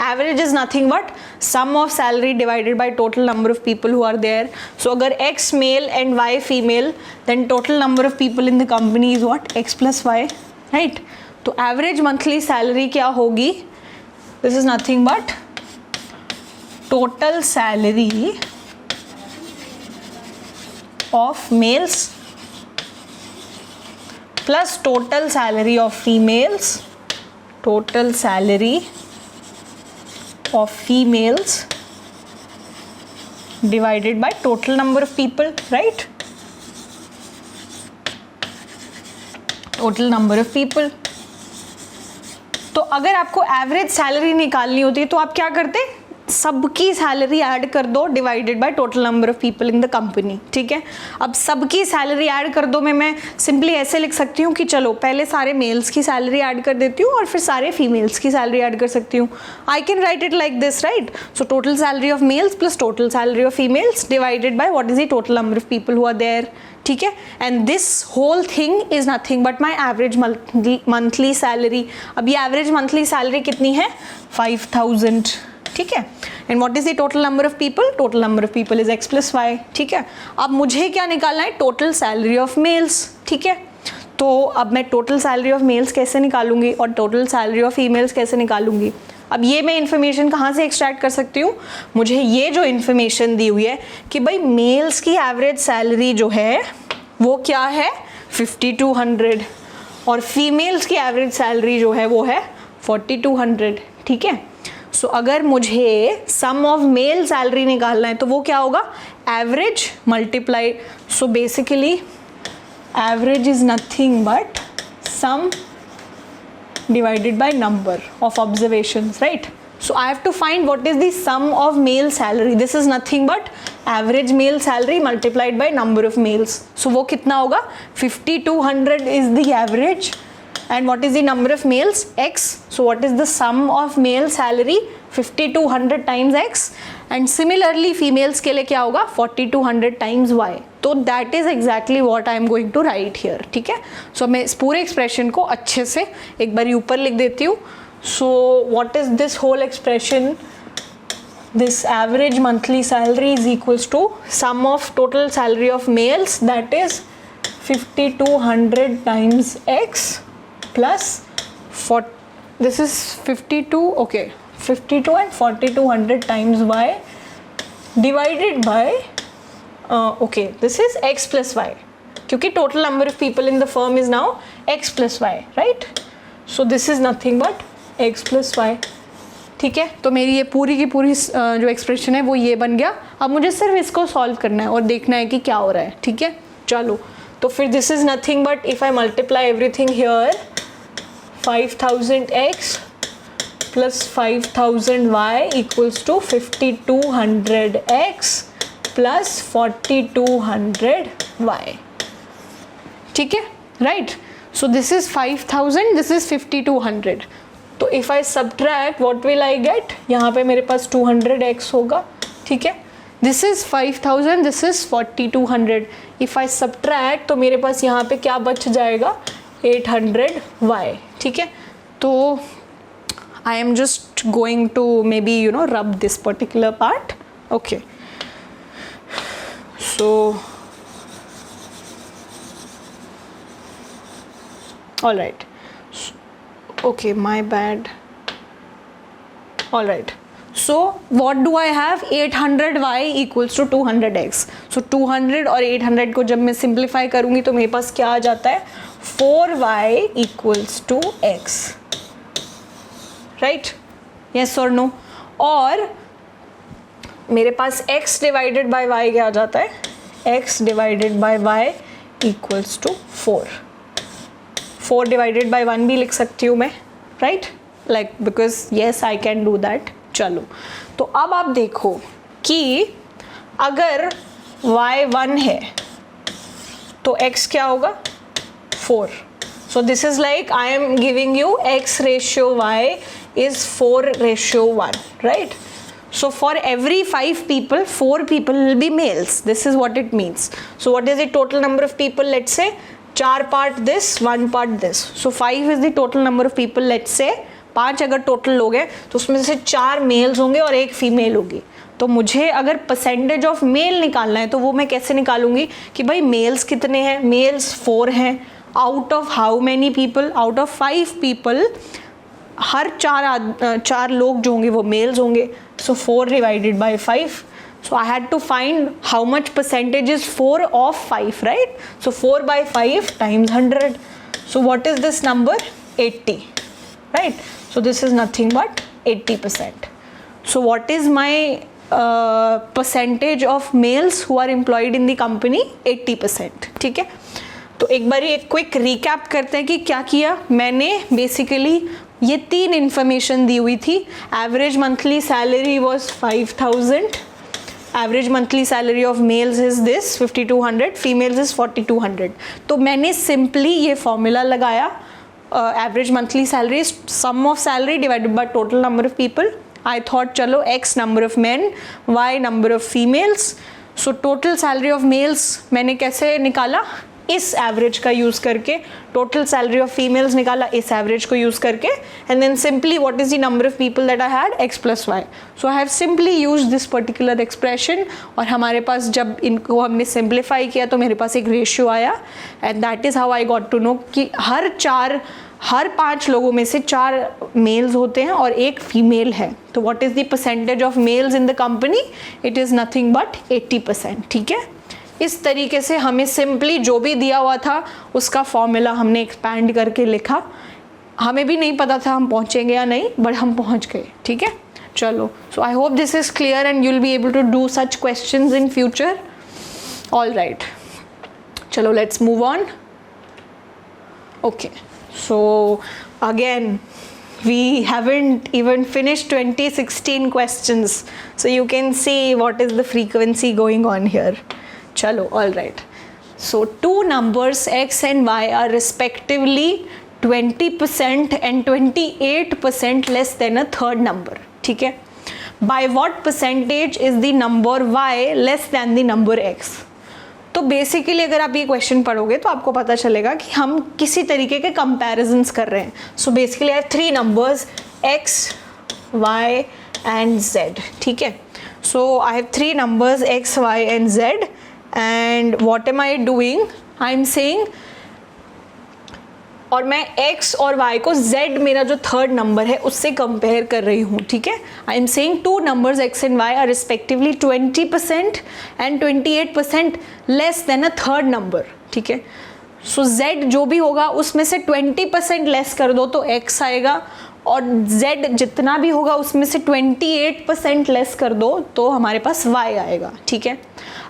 average is nothing but sum of salary divided by total number of people who are there. So अगर x male and y female, then total number of people in the company is what, x plus y. Right. तो average monthly salary क्या होगी, this is nothing but total salary of males plus total salary of females, total salary of females divided by total number of people. Right. Total number of people. तो अगर आपको average salary निकालनी होती है तो आप क्या करते, सबकी सैलरी ऐड कर दो divided by total number of people in the company, ठीक है। अब सबकी सैलरी ऐड कर दो में मैं सिंपली ऐसे लिख सकती हूँ कि चलो पहले सारे मेल्स की सैलरी ऐड कर देती हूँ और फिर सारे फीमेल्स की सैलरी ऐड कर सकती हूँ। I can write it like this, right. So total salary of males plus total salary of females divided by what is the total number of people who are there, ठीक है। And this whole thing is nothing but my average monthly salary. अब ये average monthly salary कितनी है? 5000, ठीक है। And what is the total number of people? Total number of people is x plus Y, ठीक है। अब मुझे क्या निकालना है? टोटल सैलरी ऑफ मेल्स, ठीक है। तो अब मैं टोटल सैलरी ऑफ मेल्स कैसे निकालूंगी और टोटल सैलरी ऑफ फीमेल्स कैसे निकालूंगी? अब ये मैं इन्फॉर्मेशन कहाँ से एक्सट्रैक्ट कर सकती हूँ? मुझे ये जो इन्फॉर्मेशन दी हुई है कि भाई मेल्स की एवरेज सैलरी जो है वो क्या है? 5200 और फीमेल्स की एवरेज सैलरी जो है वो है 4200, ठीक है। सो अगर मुझे सम ऑफ मेल सैलरी निकालना है तो वो क्या होगा? Average multiply, so basically average is nothing but sum divided by number of observations, right? So I have to find what is the sum of male salary. This is nothing but average male salary multiplied by number of males. So वो कितना होगा? 5200 is the average and what is the number of males? X. So what is the sum of male salary? 5200 times X and similarly females के लिए क्या होगा? 4200 times Y. तो that is exactly what I am going to write here, ठीक है। सो मैं इस पूरे एक्सप्रेशन को अच्छे से एक बार ऊपर लिख देती हूँ। So what is this whole expression? This average monthly salary is equals to sum of total salary of males that is 5200 times x plus this is 52, okay 52 and 4200 times y divided by okay, this is x plus y क्योंकि total number of people in the firm is now x plus y, right? So this is nothing but x plus y, ठीक है। तो मेरी ये पूरी की पूरी जो एक्सप्रेशन है वो ये बन गया। अब मुझे सिर्फ इसको सॉल्व करना है और देखना है कि क्या हो रहा है, ठीक है। चलो तो फिर this is nothing but if I multiply everything here 5000x plus 5000y equals to 5200x plus 4200y, ठीक है, right. So this is 5000, this is 5200। तो if I subtract what will I get? यहाँ पे मेरे पास 200x होगा, ठीक है। This is 5000, this is 4200। If I subtract तो मेरे पास यहाँ पे क्या बच जाएगा? 800y, ठीक है। तो I am just going to maybe rub this particular part, okay. So all right, okay, my bad. All right, so what do I have? 800y equals to 200x. So 200 और 800 को जब मैं simplify करूँगी तो मेरे पास क्या आ जाता है? 4y equals to x, right? Yes or no? और मेरे पास x डिवाइडेड बाय y क्या आ जाता है? x divided by y equals to 4 divided by 1 भी लिख सकती हूँ मैं, right? Like because yes I can do that. चलो तो अब आप देखो कि अगर y 1 है तो x क्या होगा? 4. So this is like I am giving you x ratio y is 4:1, right? So for every 5 people, 4 people will be males. This is what it means. So what is the total number of people? Let's say 4 part this, 1 part this. So 5 is the total number of people. Let's say 5 अगर total लोग हैं तो उसमें से 4 mails होंगे और 1 female होगी। तो मुझे अगर परसेंटेज ऑफ मेल निकालना है तो वो मैं कैसे निकालूंगी कि भाई मेल्स कितने हैं? मेल्स 4 हैं। Out of how many people? Out of 5 people हर 4 लोग जो होंगे वो मेल्स होंगे। So 4 divided by 5. So I had to find how much percentage is 4 of 5, right? So 4 by 5 times 100. So what is this number? 80, right? So this is nothing but 80%. So what is my percentage of males who are employed in the company? 80%, ठीक है। तो एक बार एक quick recap करते हैं कि क्या किया मैंने। बेसिकली ये 3 इन्फॉर्मेशन दी हुई थी. Average monthly salary was 5000. Average monthly salary of males is this 5200, females is 4200. तो मैंने सिंपली ये फॉर्मूला लगाया, average monthly salary is sum of salary divided by total number of people. I thought चलो x number of men, y number of females. So total salary of males मैंने कैसे निकाला, इस average का use करके. Total salary of females निकाला इस average को यूज़ करके. And then simply what is the number of people that I had, x plus Y. So I have simply use this particular expression. और हमारे पास जब इनको हमने सिंप्लीफाई किया तो मेरे पास एक रेशियो आया. And that is how I got to know कि हर 5 लोगों में से 4 मेल्स होते हैं और 1 फीमेल है. तो what is the percentage of males in the company, it is nothing but 80%. ठीक है, इस तरीके से हमें सिंपली जो भी दिया हुआ था उसका फॉर्मूला हमने एक्सपैंड करके लिखा. हमें भी नहीं पता था हम पहुंचेंगे या नहीं, बट हम पहुंच गए. ठीक है, चलो. So I hope this is clear and you will be able to do such questions in future. All right, चलो let's move on. Okay, so again we haven't even finished 2016 questions, so you can see what is the frequency going on here. Chalo, all right. So 2 numbers x and y are respectively 20% and 28% less than a third number. ठीक है, by what percentage is the number y less than the number x? तो basically अगर आप ये question पढ़ोगे तो आपको पता चलेगा कि हम किसी तरीके के कंपैरिजन्स कर रहे हैं. So basically I have 3 numbers x, y and z. ठीक है, so I have 3 numbers x, y and z. And what am I doing, I am saying, और मैं x और y को z मेरा जो थर्ड नंबर है उससे कंपेयर कर रही हूँ. ठीक है, I am saying 2 numbers x and y are respectively 20% and 28% less than a third number. ठीक है, सो z जो भी होगा उसमें से 20% लेस कर दो तो x आएगा, और z जितना भी होगा उसमें से 28% लेस कर दो तो हमारे पास y आएगा. ठीक है,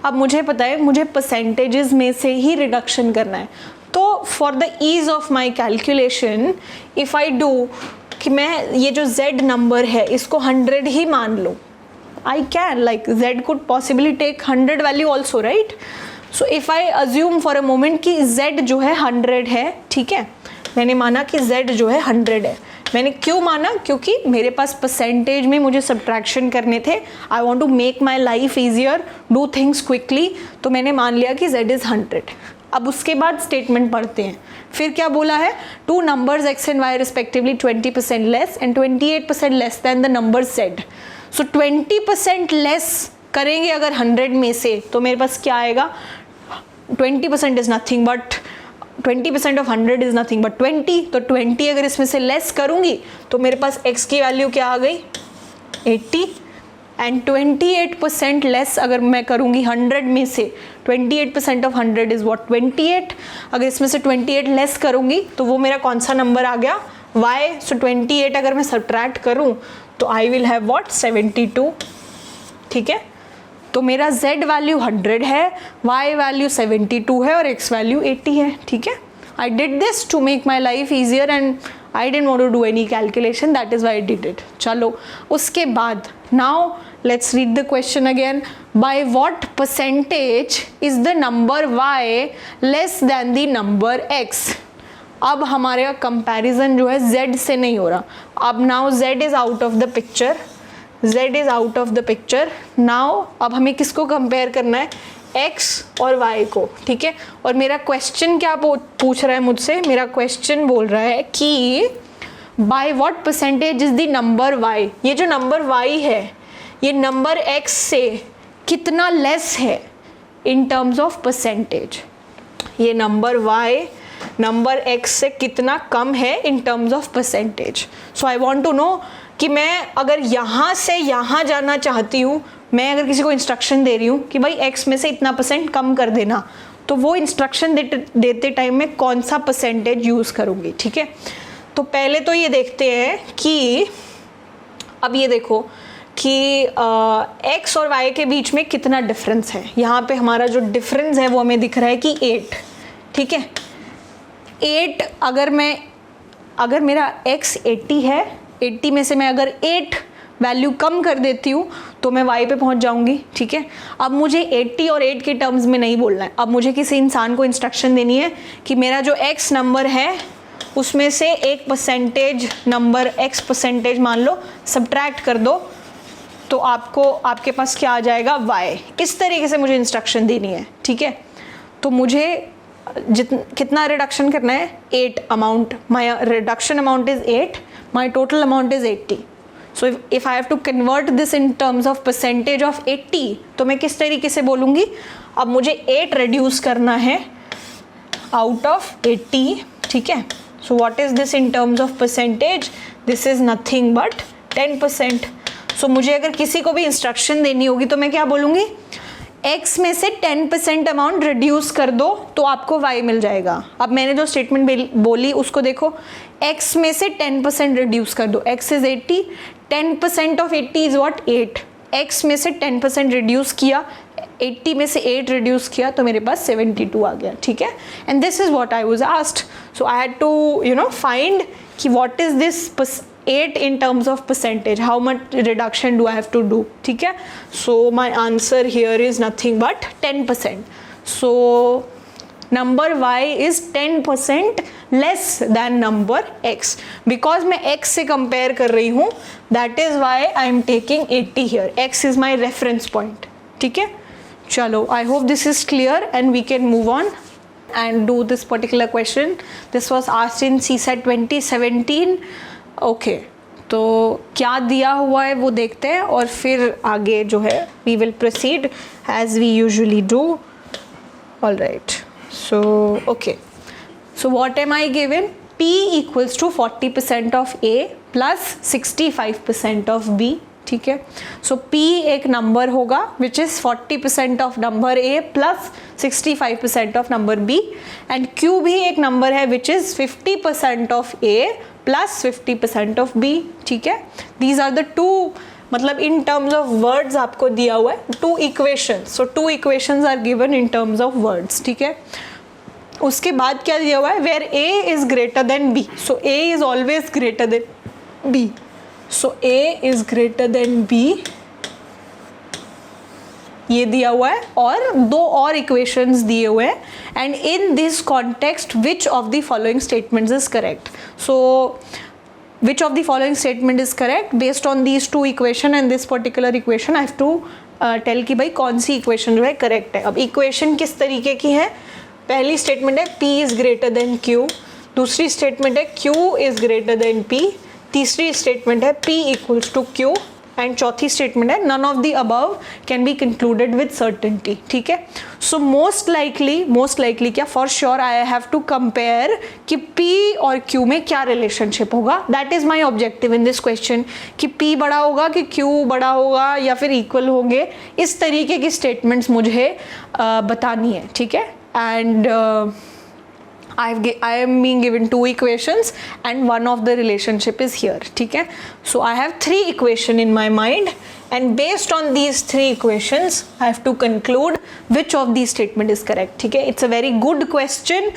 अब मुझे पता है मुझे परसेंटेजेस में से ही रिडक्शन करना है. तो for the ease of my calculation if I do कि मैं ये जो z नंबर है इसको 100 ही मान लो, I can, like z could possibly take 100 value also, right. So if I assume for a moment कि z जो है 100 है. ठीक है, मैंने माना कि z जो है 100 है. मैंने क्यों माना, क्योंकि मेरे पास परसेंटेज में मुझे सब्ट्रैक्शन करने थे. I want to make my life easier, do things quickly. तो मैंने मान लिया कि z इज़ 100. अब उसके बाद स्टेटमेंट पढ़ते हैं. फिर क्या बोला है, 2 numbers x and y respectively 20% less and 28% less than the number z. So 20% less करेंगे अगर 100 में से तो मेरे पास क्या आएगा, 20% is nothing but 20% of 100 is nothing but 20. तो 20 अगर इसमें से लेस करूँगी तो मेरे पास x की वैल्यू क्या आ गई, 80. एंड 28% लेस अगर मैं करूँगी 100 में से, 28% ऑफ 100 इज़ व्हाट, 28. अगर इसमें से 28 लेस करूँगी तो वो मेरा कौन सा नंबर आ गया, y. सो 28 अगर मैं सब्ट्रैक्ट करूँ तो आई विल हैव व्हाट, 72. ठीक है, तो मेरा z वैल्यू 100 है, y वैल्यू 72 है और x वैल्यू 80 है. ठीक है, I did this to make my life easier and I didn't want to do any calculation, that is why I did it. चलो, उसके बाद now let's read the question again. By what percentage is the number y less than the number x? अब हमारे comparison जो है z से नहीं हो रहा. अब now z is out of the picture. z is out of the picture. now अब हमें किसको कंपेयर करना है, x और y को. ठीक है, और मेरा क्वेश्चन क्या पूछ रहा है मुझसे, मेरा क्वेश्चन बोल रहा है कि by what percentage is the number y. ये जो नंबर y है ये नंबर x से कितना लेस है इन टर्म्स ऑफ परसेंटेज. ये नंबर y नंबर x से कितना कम है in terms of percentage. So I want to know कि मैं अगर यहाँ से यहाँ जाना चाहती हूँ, मैं अगर किसी को इंस्ट्रक्शन दे रही हूँ कि भाई x में से इतना % कम कर देना, तो वो इंस्ट्रक्शन देते टाइम में कौन सा परसेंटेज यूज़ करूँगी. ठीक है, तो पहले तो ये देखते हैं कि अब ये देखो कि x और y के बीच में कितना डिफरेंस है. यहाँ पे हमारा जो डिफरेंस है वो हमें दिख रहा है कि 8. ठीक है, 8 अगर मैं अगर मेरा x 80 है, 80 में से मैं अगर 8 वैल्यू कम कर देती हूँ तो मैं y पे पहुँच जाऊँगी, ठीक है। अब मुझे 80 और 8 के टर्म्स में नहीं बोलना है, अब मुझे किसी इंसान को इंस्ट्रक्शन देनी है कि मेरा जो x नंबर है उसमें से एक परसेंटेज नंबर x परसेंटेज मान लो सब्ट्रैक्ट कर दो, तो आपके पास क्या आ जाएगा, y। इस तरीके से मुझे इंस्ट्रक्शन देनी है, ठीक है। तो मुझे कितना रिडक्शन करना है, 8 amount, my reduction amount is 8, my total amount is 80। So if I have to convert this in terms of percentage of 80, तो मैं किस तरीके से बोलूँगी, अब मुझे 8 रिड्यूस करना है आउट ऑफ 80, ठीक है। सो what is this in terms of percentage, this is nothing but 10%। सो मुझे अगर किसी को भी इंस्ट्रक्शन देनी होगी तो मैं क्या बोलूँगी, x में से 10% अमाउंट रिड्यूस कर दो तो आपको y मिल जाएगा। अब मैंने जो स्टेटमेंट बोली उसको देखो, x में से 10% रिड्यूस कर दो, x is 80, 10% of 80 is what, 8। x में से 10% रिड्यूस किया, 80 में से 8 रिड्यूस किया तो मेरे पास 72 आ गया, ठीक है। And this is what I was asked, so I had to find कि what is this 8 in terms of percentage, how much reduction do I have to do, ठीक है। So my answer here is nothing but 10%. So number y is 10% less than number x, because मैं x से compare कर रही हूँ, that is why I am taking 80 here, x is my reference point, ठीक है। चलो, I hope this is clear and we can move on and do this particular question. This was asked in CSAT 2017. Okay तो क्या दिया हुआ है वो देखते हैं और फिर आगे जो है we will proceed as we usually do. All right, so okay, so what am I given, p equals to 40% of a plus 65% of b, ठीक है। सो p एक नंबर होगा which is 40% of number a plus 65% of number b, and q भी एक number है which is 50% of a plus 50% of b, ठीक है। These are the two, मतलब इन टर्म्स ऑफ वर्ड्स आपको दिया हुआ है 2 equations, so 2 equations are given in terms of words, ठीक है। उसके बाद क्या दिया हुआ है, where a is greater than b, so a is always greater than b, so a is greater than b, ये दिया हुआ है, और 2 और इक्वेशंस दिए हुए हैं, and in this context which of the following statements is correct. So which of the following statement is correct based on these 2 equation and this particular equation, I have to tell कि भाई कौन सी equation जो है correct है। अब equation किस तरीके की है, पहली स्टेटमेंट है p is greater than q, दूसरी स्टेटमेंट है q is greater than p, तीसरी स्टेटमेंट है p equals to q, and चौथी स्टेटमेंट है none of the above can be concluded with certainty, ठीक है। सो मोस्ट लाइकली क्या, for sure I have to compare कि p और q में क्या रिलेशनशिप होगा, that is my objective in this question, कि p बड़ा होगा कि q बड़ा होगा या फिर इक्वल होंगे, इस तरीके की स्टेटमेंट्स मुझे बतानी है, ठीक है। And I am being given 2 equations and one of the relationship is here, ठीक है। So I have 3 equation in my mind, and based on these 3 equations I have to conclude which of these statement is correct, ठीक है। It's a very good question,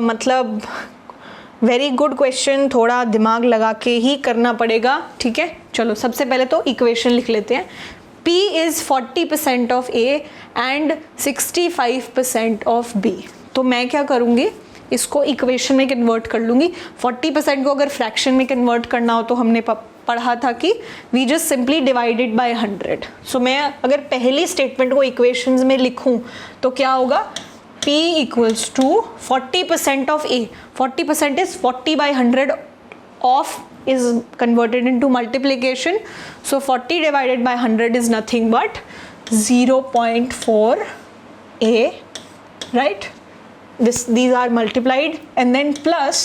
मतलब very good question, थोड़ा दिमाग लगा के ही करना पड़ेगा, ठीक है। चलो सबसे पहले तो equation लिख लेते हैं, P is 40% of A and 65% of B। तो मैं क्या करूँगी, इसको इक्वेशन में कन्वर्ट कर लूँगी। 40% को अगर फ्रैक्शन में कन्वर्ट करना हो तो हमने पढ़ा था कि we just simply divided by 100। So मैं अगर पहली स्टेटमेंट को इक्वेशंस में लिखूँ तो क्या होगा, P equals to 40% of A, 40% is 40/100 of is converted into multiplication, so 40 divided by 100 is nothing but 0.4 A, right? These are multiplied and then plus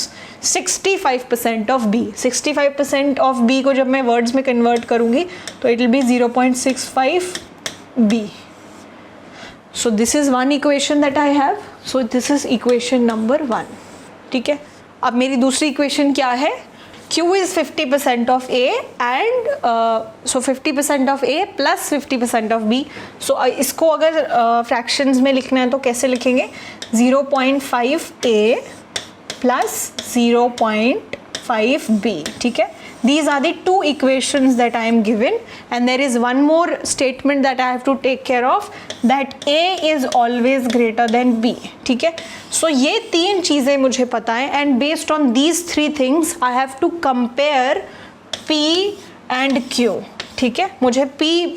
65% of B. 65% of B को जब मैं words में convert करूँगी तो it will be 0.65 B. So this is one equation that I have. So this is equation number 1. ठीक है, अब मेरी दूसरी equation क्या है, Q is 50% of A and so 50% of A plus 50% of B. So इसको अगर fractions में लिखना है तो कैसे लिखेंगे, 0.5 A plus 0.5 0.5b, ठीक है. These are the two equations that I am given, and there is one more statement that I have to take care of, that A is always greater than B, ठीक है. So ये तीन चीज़ें मुझे पता है, and based on these three things I have to compare P and Q, ठीक है. मुझे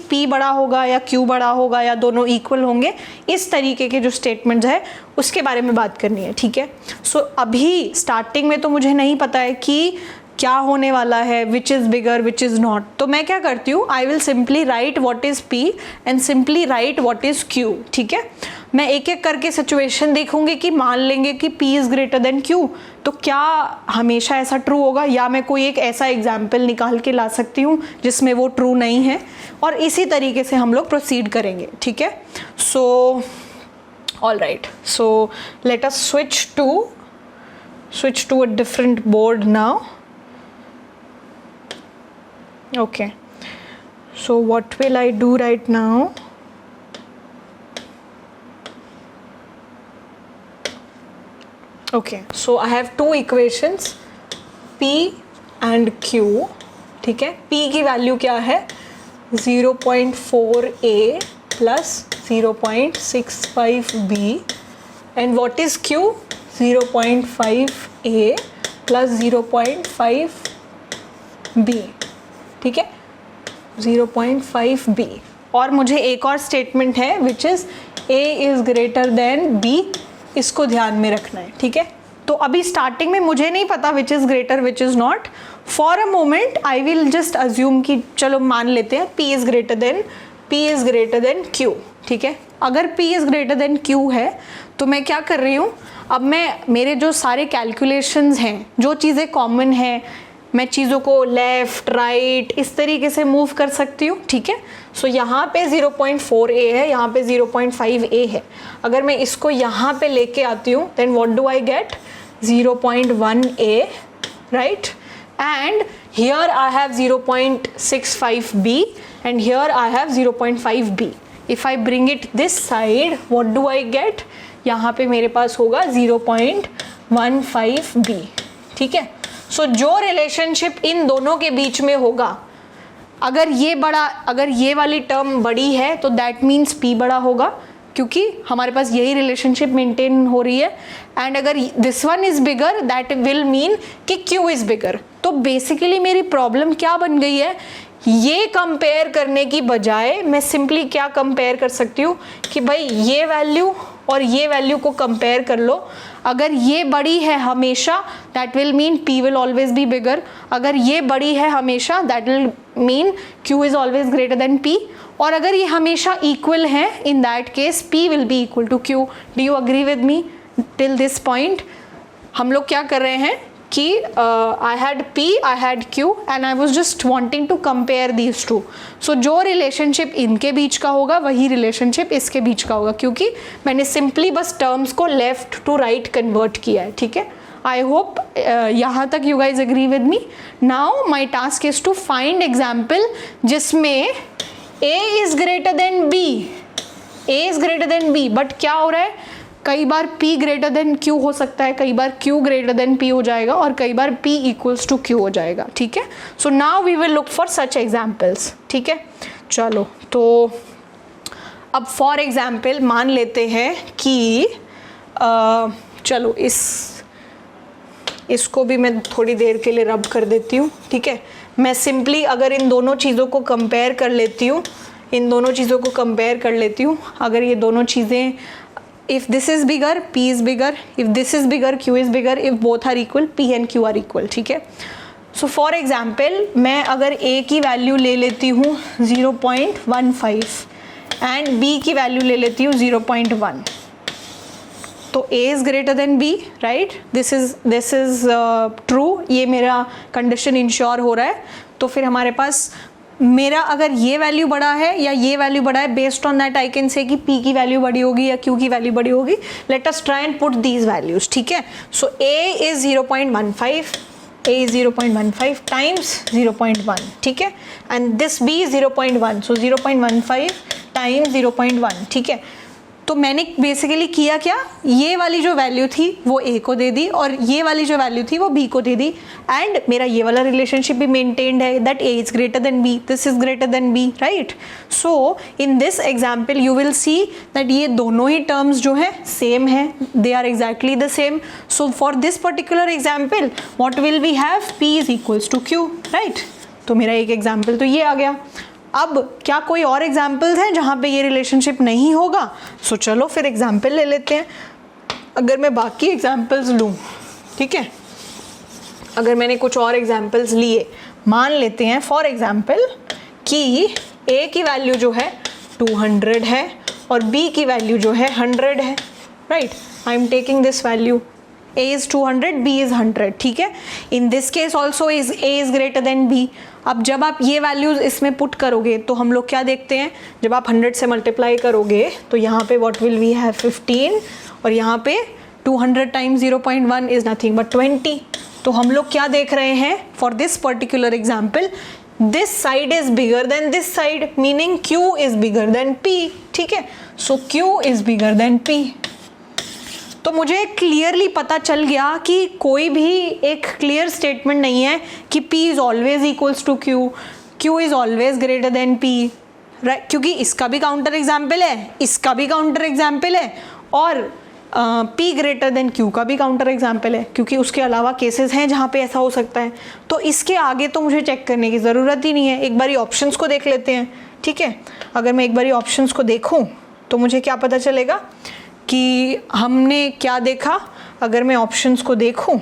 P बड़ा होगा या Q बड़ा होगा या दोनों इक्वल होंगे, इस तरीके के जो स्टेटमेंट्स है उसके बारे में बात करनी है, ठीक है. सो अभी स्टार्टिंग में तो मुझे नहीं पता है कि क्या होने वाला है, which is bigger which is not. तो मैं क्या करती हूँ, I will simply write what is P and simply write what is Q, ठीक है. मैं एक एक करके सिचुएशन देखूंगी कि मान लेंगे कि P is greater than Q, तो क्या हमेशा ऐसा ट्रू होगा, या मैं कोई एक ऐसा एग्जाम्पल निकाल के ला सकती हूँ जिसमें वो ट्रू नहीं है, और इसी तरीके से हम लोग प्रोसीड करेंगे, ठीक है. So all right, so let us switch to a different board now. Okay, so what will I do right now? Okay, so I have two equations, P and Q, ठीक है. P की value क्या है, 0.4a plus 0.65b, and what is Q, 0.5a plus 0.5b, ठीक है, 0.5b. और मुझे एक और स्टेटमेंट है which is a is greater than b, इसको ध्यान में रखना है, ठीक है. तो अभी स्टार्टिंग में मुझे नहीं पता which is greater which is not. For a moment I will just assume कि चलो मान लेते हैं P is greater than Q, ठीक है. अगर P is greater than Q है तो मैं क्या कर रही हूँ, अब मैं मेरे जो सारे कैलकुलेशंस हैं, जो चीज़ें कॉमन हैं, मैं चीज़ों को लेफ़्ट राइट इस तरीके से मूव कर सकती हूँ, ठीक है. सो यहाँ पे 0.4a है, यहाँ पे 0.5a है. अगर मैं इसको यहाँ पे लेके आती हूँ then what do I get, 0.1a, right. And here I have 0.65b and here I have 0.5b. If I bring it this side, what do I get? यहाँ पे मेरे पास होगा 0.15b, ठीक है. सो जो रिलेशनशिप इन दोनों के बीच में होगा, अगर ये वाली टर्म बड़ी है तो दैट मीन्स P बड़ा होगा, क्योंकि हमारे पास यही रिलेशनशिप मेंटेन हो रही है. एंड अगर this one is bigger that will mean कि Q इज़ बिगर. तो बेसिकली मेरी प्रॉब्लम क्या बन गई है, ये कंपेयर करने की बजाय मैं सिंपली क्या कंपेयर कर सकती हूँ कि भाई ये वैल्यू और ये वैल्यू को कंपेयर कर लो. अगर ये बड़ी है हमेशा that will mean P will always be bigger. अगर ये बड़ी है हमेशा that will mean Q is always greater than P. और अगर ये हमेशा इक्वल है in that case P will be equal to Q. Do you agree with me till this point? हम लोग क्या कर रहे हैं कि I had P, I had Q and I was just wanting to compare these two. सो जो relationship इनके बीच का होगा वही रिलेशनशिप इसके बीच का होगा, क्योंकि मैंने सिंपली बस टर्म्स को लेफ्ट टू राइट कन्वर्ट किया है, ठीक है. आई होप यहाँ तक you guys agree with me. Now my task is to find example जिसमें A is greater than B, A is greater than B. But क्या हो रहा है, कई बार P ग्रेटर देन Q हो सकता है, कई बार Q ग्रेटर देन P हो जाएगा, और कई बार P इक्वल्स टू Q हो जाएगा, ठीक है. So now we will look for such examples, ठीक है. चलो, तो अब फॉर एग्जाम्पल मान लेते हैं कि चलो इसको भी मैं थोड़ी देर के लिए रब कर देती हूँ, ठीक है. मैं सिंपली अगर इन दोनों चीज़ों को कंपेयर कर लेती हूँ, अगर ये दोनों चीज़ें, if this is bigger P is bigger, if this is bigger Q is bigger, if both are equal P and Q are equal, ठीक है. सो फॉर एग्जाम्पल मैं अगर A की वैल्यू ले लेती हूँ 0.15 एंड B की वैल्यू ले लेती हूँ 0.1, तो A is greater than B, right. This is true. ये मेरा कंडीशन इंश्योर हो रहा है. तो फिर हमारे पास मेरा अगर ये वैल्यू बड़ा है या ये वैल्यू बड़ा है, based on that I can say कि P की वैल्यू बड़ी होगी या Q की वैल्यू बड़ी होगी. Let us try and put these values, ठीक है. सो A इज़ 0.15 टाइम्स 0.1, ठीक है. And this B is 0.1, so 0.15 times 0.1, ठीक है. तो मैंने बेसिकली किया क्या, ये वाली जो वैल्यू थी वो ए को दे दी और ये वाली जो वैल्यू थी वो बी को दे दी, एंड मेरा ये वाला रिलेशनशिप भी मेंटेन्ड है that A is greater than B, this is greater than B, right. So in this example you will see that ये दोनों ही टर्म्स जो है सेम है, they are exactly the same. So for this particular example what will we have, P is equals to Q, right. तो मेरा एक example तो ये आ गया. अब क्या कोई और एग्जाम्पल्स हैं जहाँ पे ये रिलेशनशिप नहीं होगा? सो चलो फिर एग्जाम्पल ले लेते हैं. अगर मैं बाकी एग्जाम्पल्स लूँ, ठीक है, अगर मैंने कुछ और एग्जाम्पल्स लिए, मान लेते हैं फॉर एग्जाम्पल कि ए की वैल्यू जो है 200 है और बी की वैल्यू जो है 100 है, right. I am taking this value, a is 200, b is 100, ठीक है. In this case also is a is greater than b. अब जब आप ये वैल्यूज इसमें पुट करोगे तो हम लोग क्या देखते हैं, जब आप 100 से मल्टीप्लाई करोगे तो यहाँ पे व्हाट विल वी हैव 15 और यहाँ पे 200 टाइम्स 0.1 इज नथिंग बट 20. तो हम लोग क्या देख रहे हैं for this particular example, this side is bigger than this side, meaning q is bigger than p, ठीक है. सो q is bigger than p. तो मुझे क्लियरली पता चल गया कि कोई भी एक क्लियर स्टेटमेंट नहीं है कि P is always equals to Q, Q is always greater than P, right. क्योंकि इसका भी काउंटर एग्जाम्पल है, इसका भी काउंटर एग्जाम्पल है और P ग्रेटर देन Q का भी काउंटर एग्जाम्पल है, क्योंकि उसके अलावा केसेस हैं जहाँ पे ऐसा हो सकता है. तो इसके आगे तो मुझे चेक करने की ज़रूरत ही नहीं है. एक बारी ऑप्शंस को देख लेते हैं, ठीक है. अगर मैं एक बारी ऑप्शंस को देखूँ तो मुझे क्या पता चलेगा कि हमने क्या देखा. अगर मैं ऑप्शंस को देखूं,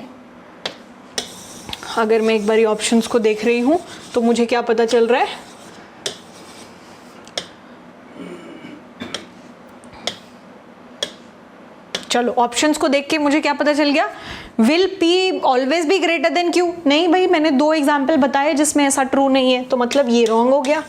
अगर मैं एक बारी ऑप्शंस को देख रही हूं तो मुझे क्या पता चल रहा है, चलो ऑप्शंस को देख के मुझे क्या पता चल गया, will P always be greater than Q. नहीं भाई, मैंने 2 एग्जाम्पल बताए जिसमें ऐसा ट्रू नहीं है, तो मतलब ये रॉन्ग हो गया,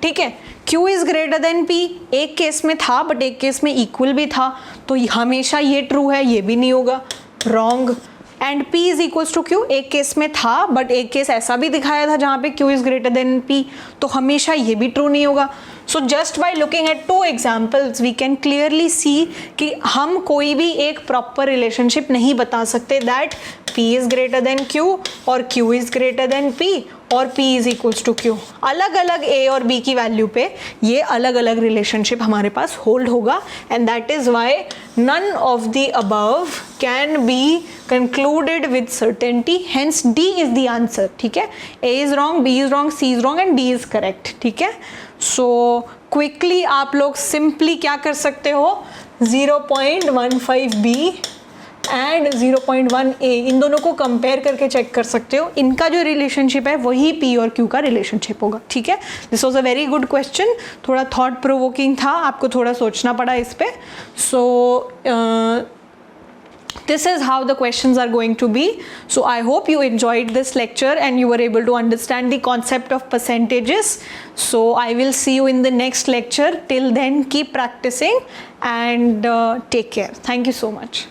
ठीक है. Q is greater than P एक केस में था बट एक केस में इक्वल भी था, तो हमेशा ये ट्रू है, ये भी नहीं होगा, wrong. And P is equals to Q एक केस में था बट एक केस ऐसा भी दिखाया था जहाँ पे Q is greater than P, तो हमेशा ये भी ट्रू नहीं होगा. So just by looking at 2 examples we can clearly see कि हम कोई भी एक प्रॉपर रिलेशनशिप नहीं बता सकते that P is greater than Q और Q is greater than P और P is equals to Q. अलग अलग A और B की वैल्यू पे ये अलग अलग रिलेशनशिप हमारे पास होल्ड होगा, and that is why none of the above can be concluded with certainty, hence D is the answer, ठीक है. A is wrong, B is wrong, C is wrong and D is correct, ठीक है. So quickly आप लोग simply क्या कर सकते हो, 0.15B एंड 0.1A इन दोनों को कंपेयर करके चेक कर सकते हो. इनका जो रिलेशनशिप है वही P और Q का रिलेशनशिप होगा, ठीक है. This was a very good question, थोड़ा थॉट प्रोवोकिंग था, आपको थोड़ा सोचना पड़ा इस पे. सो this is how the questions are going to be. So I hope you enjoyed this lecture and you were able to understand the concept of percentages. So I will see you in the next lecture. Till then, keep practicing and take care. Thank you so much.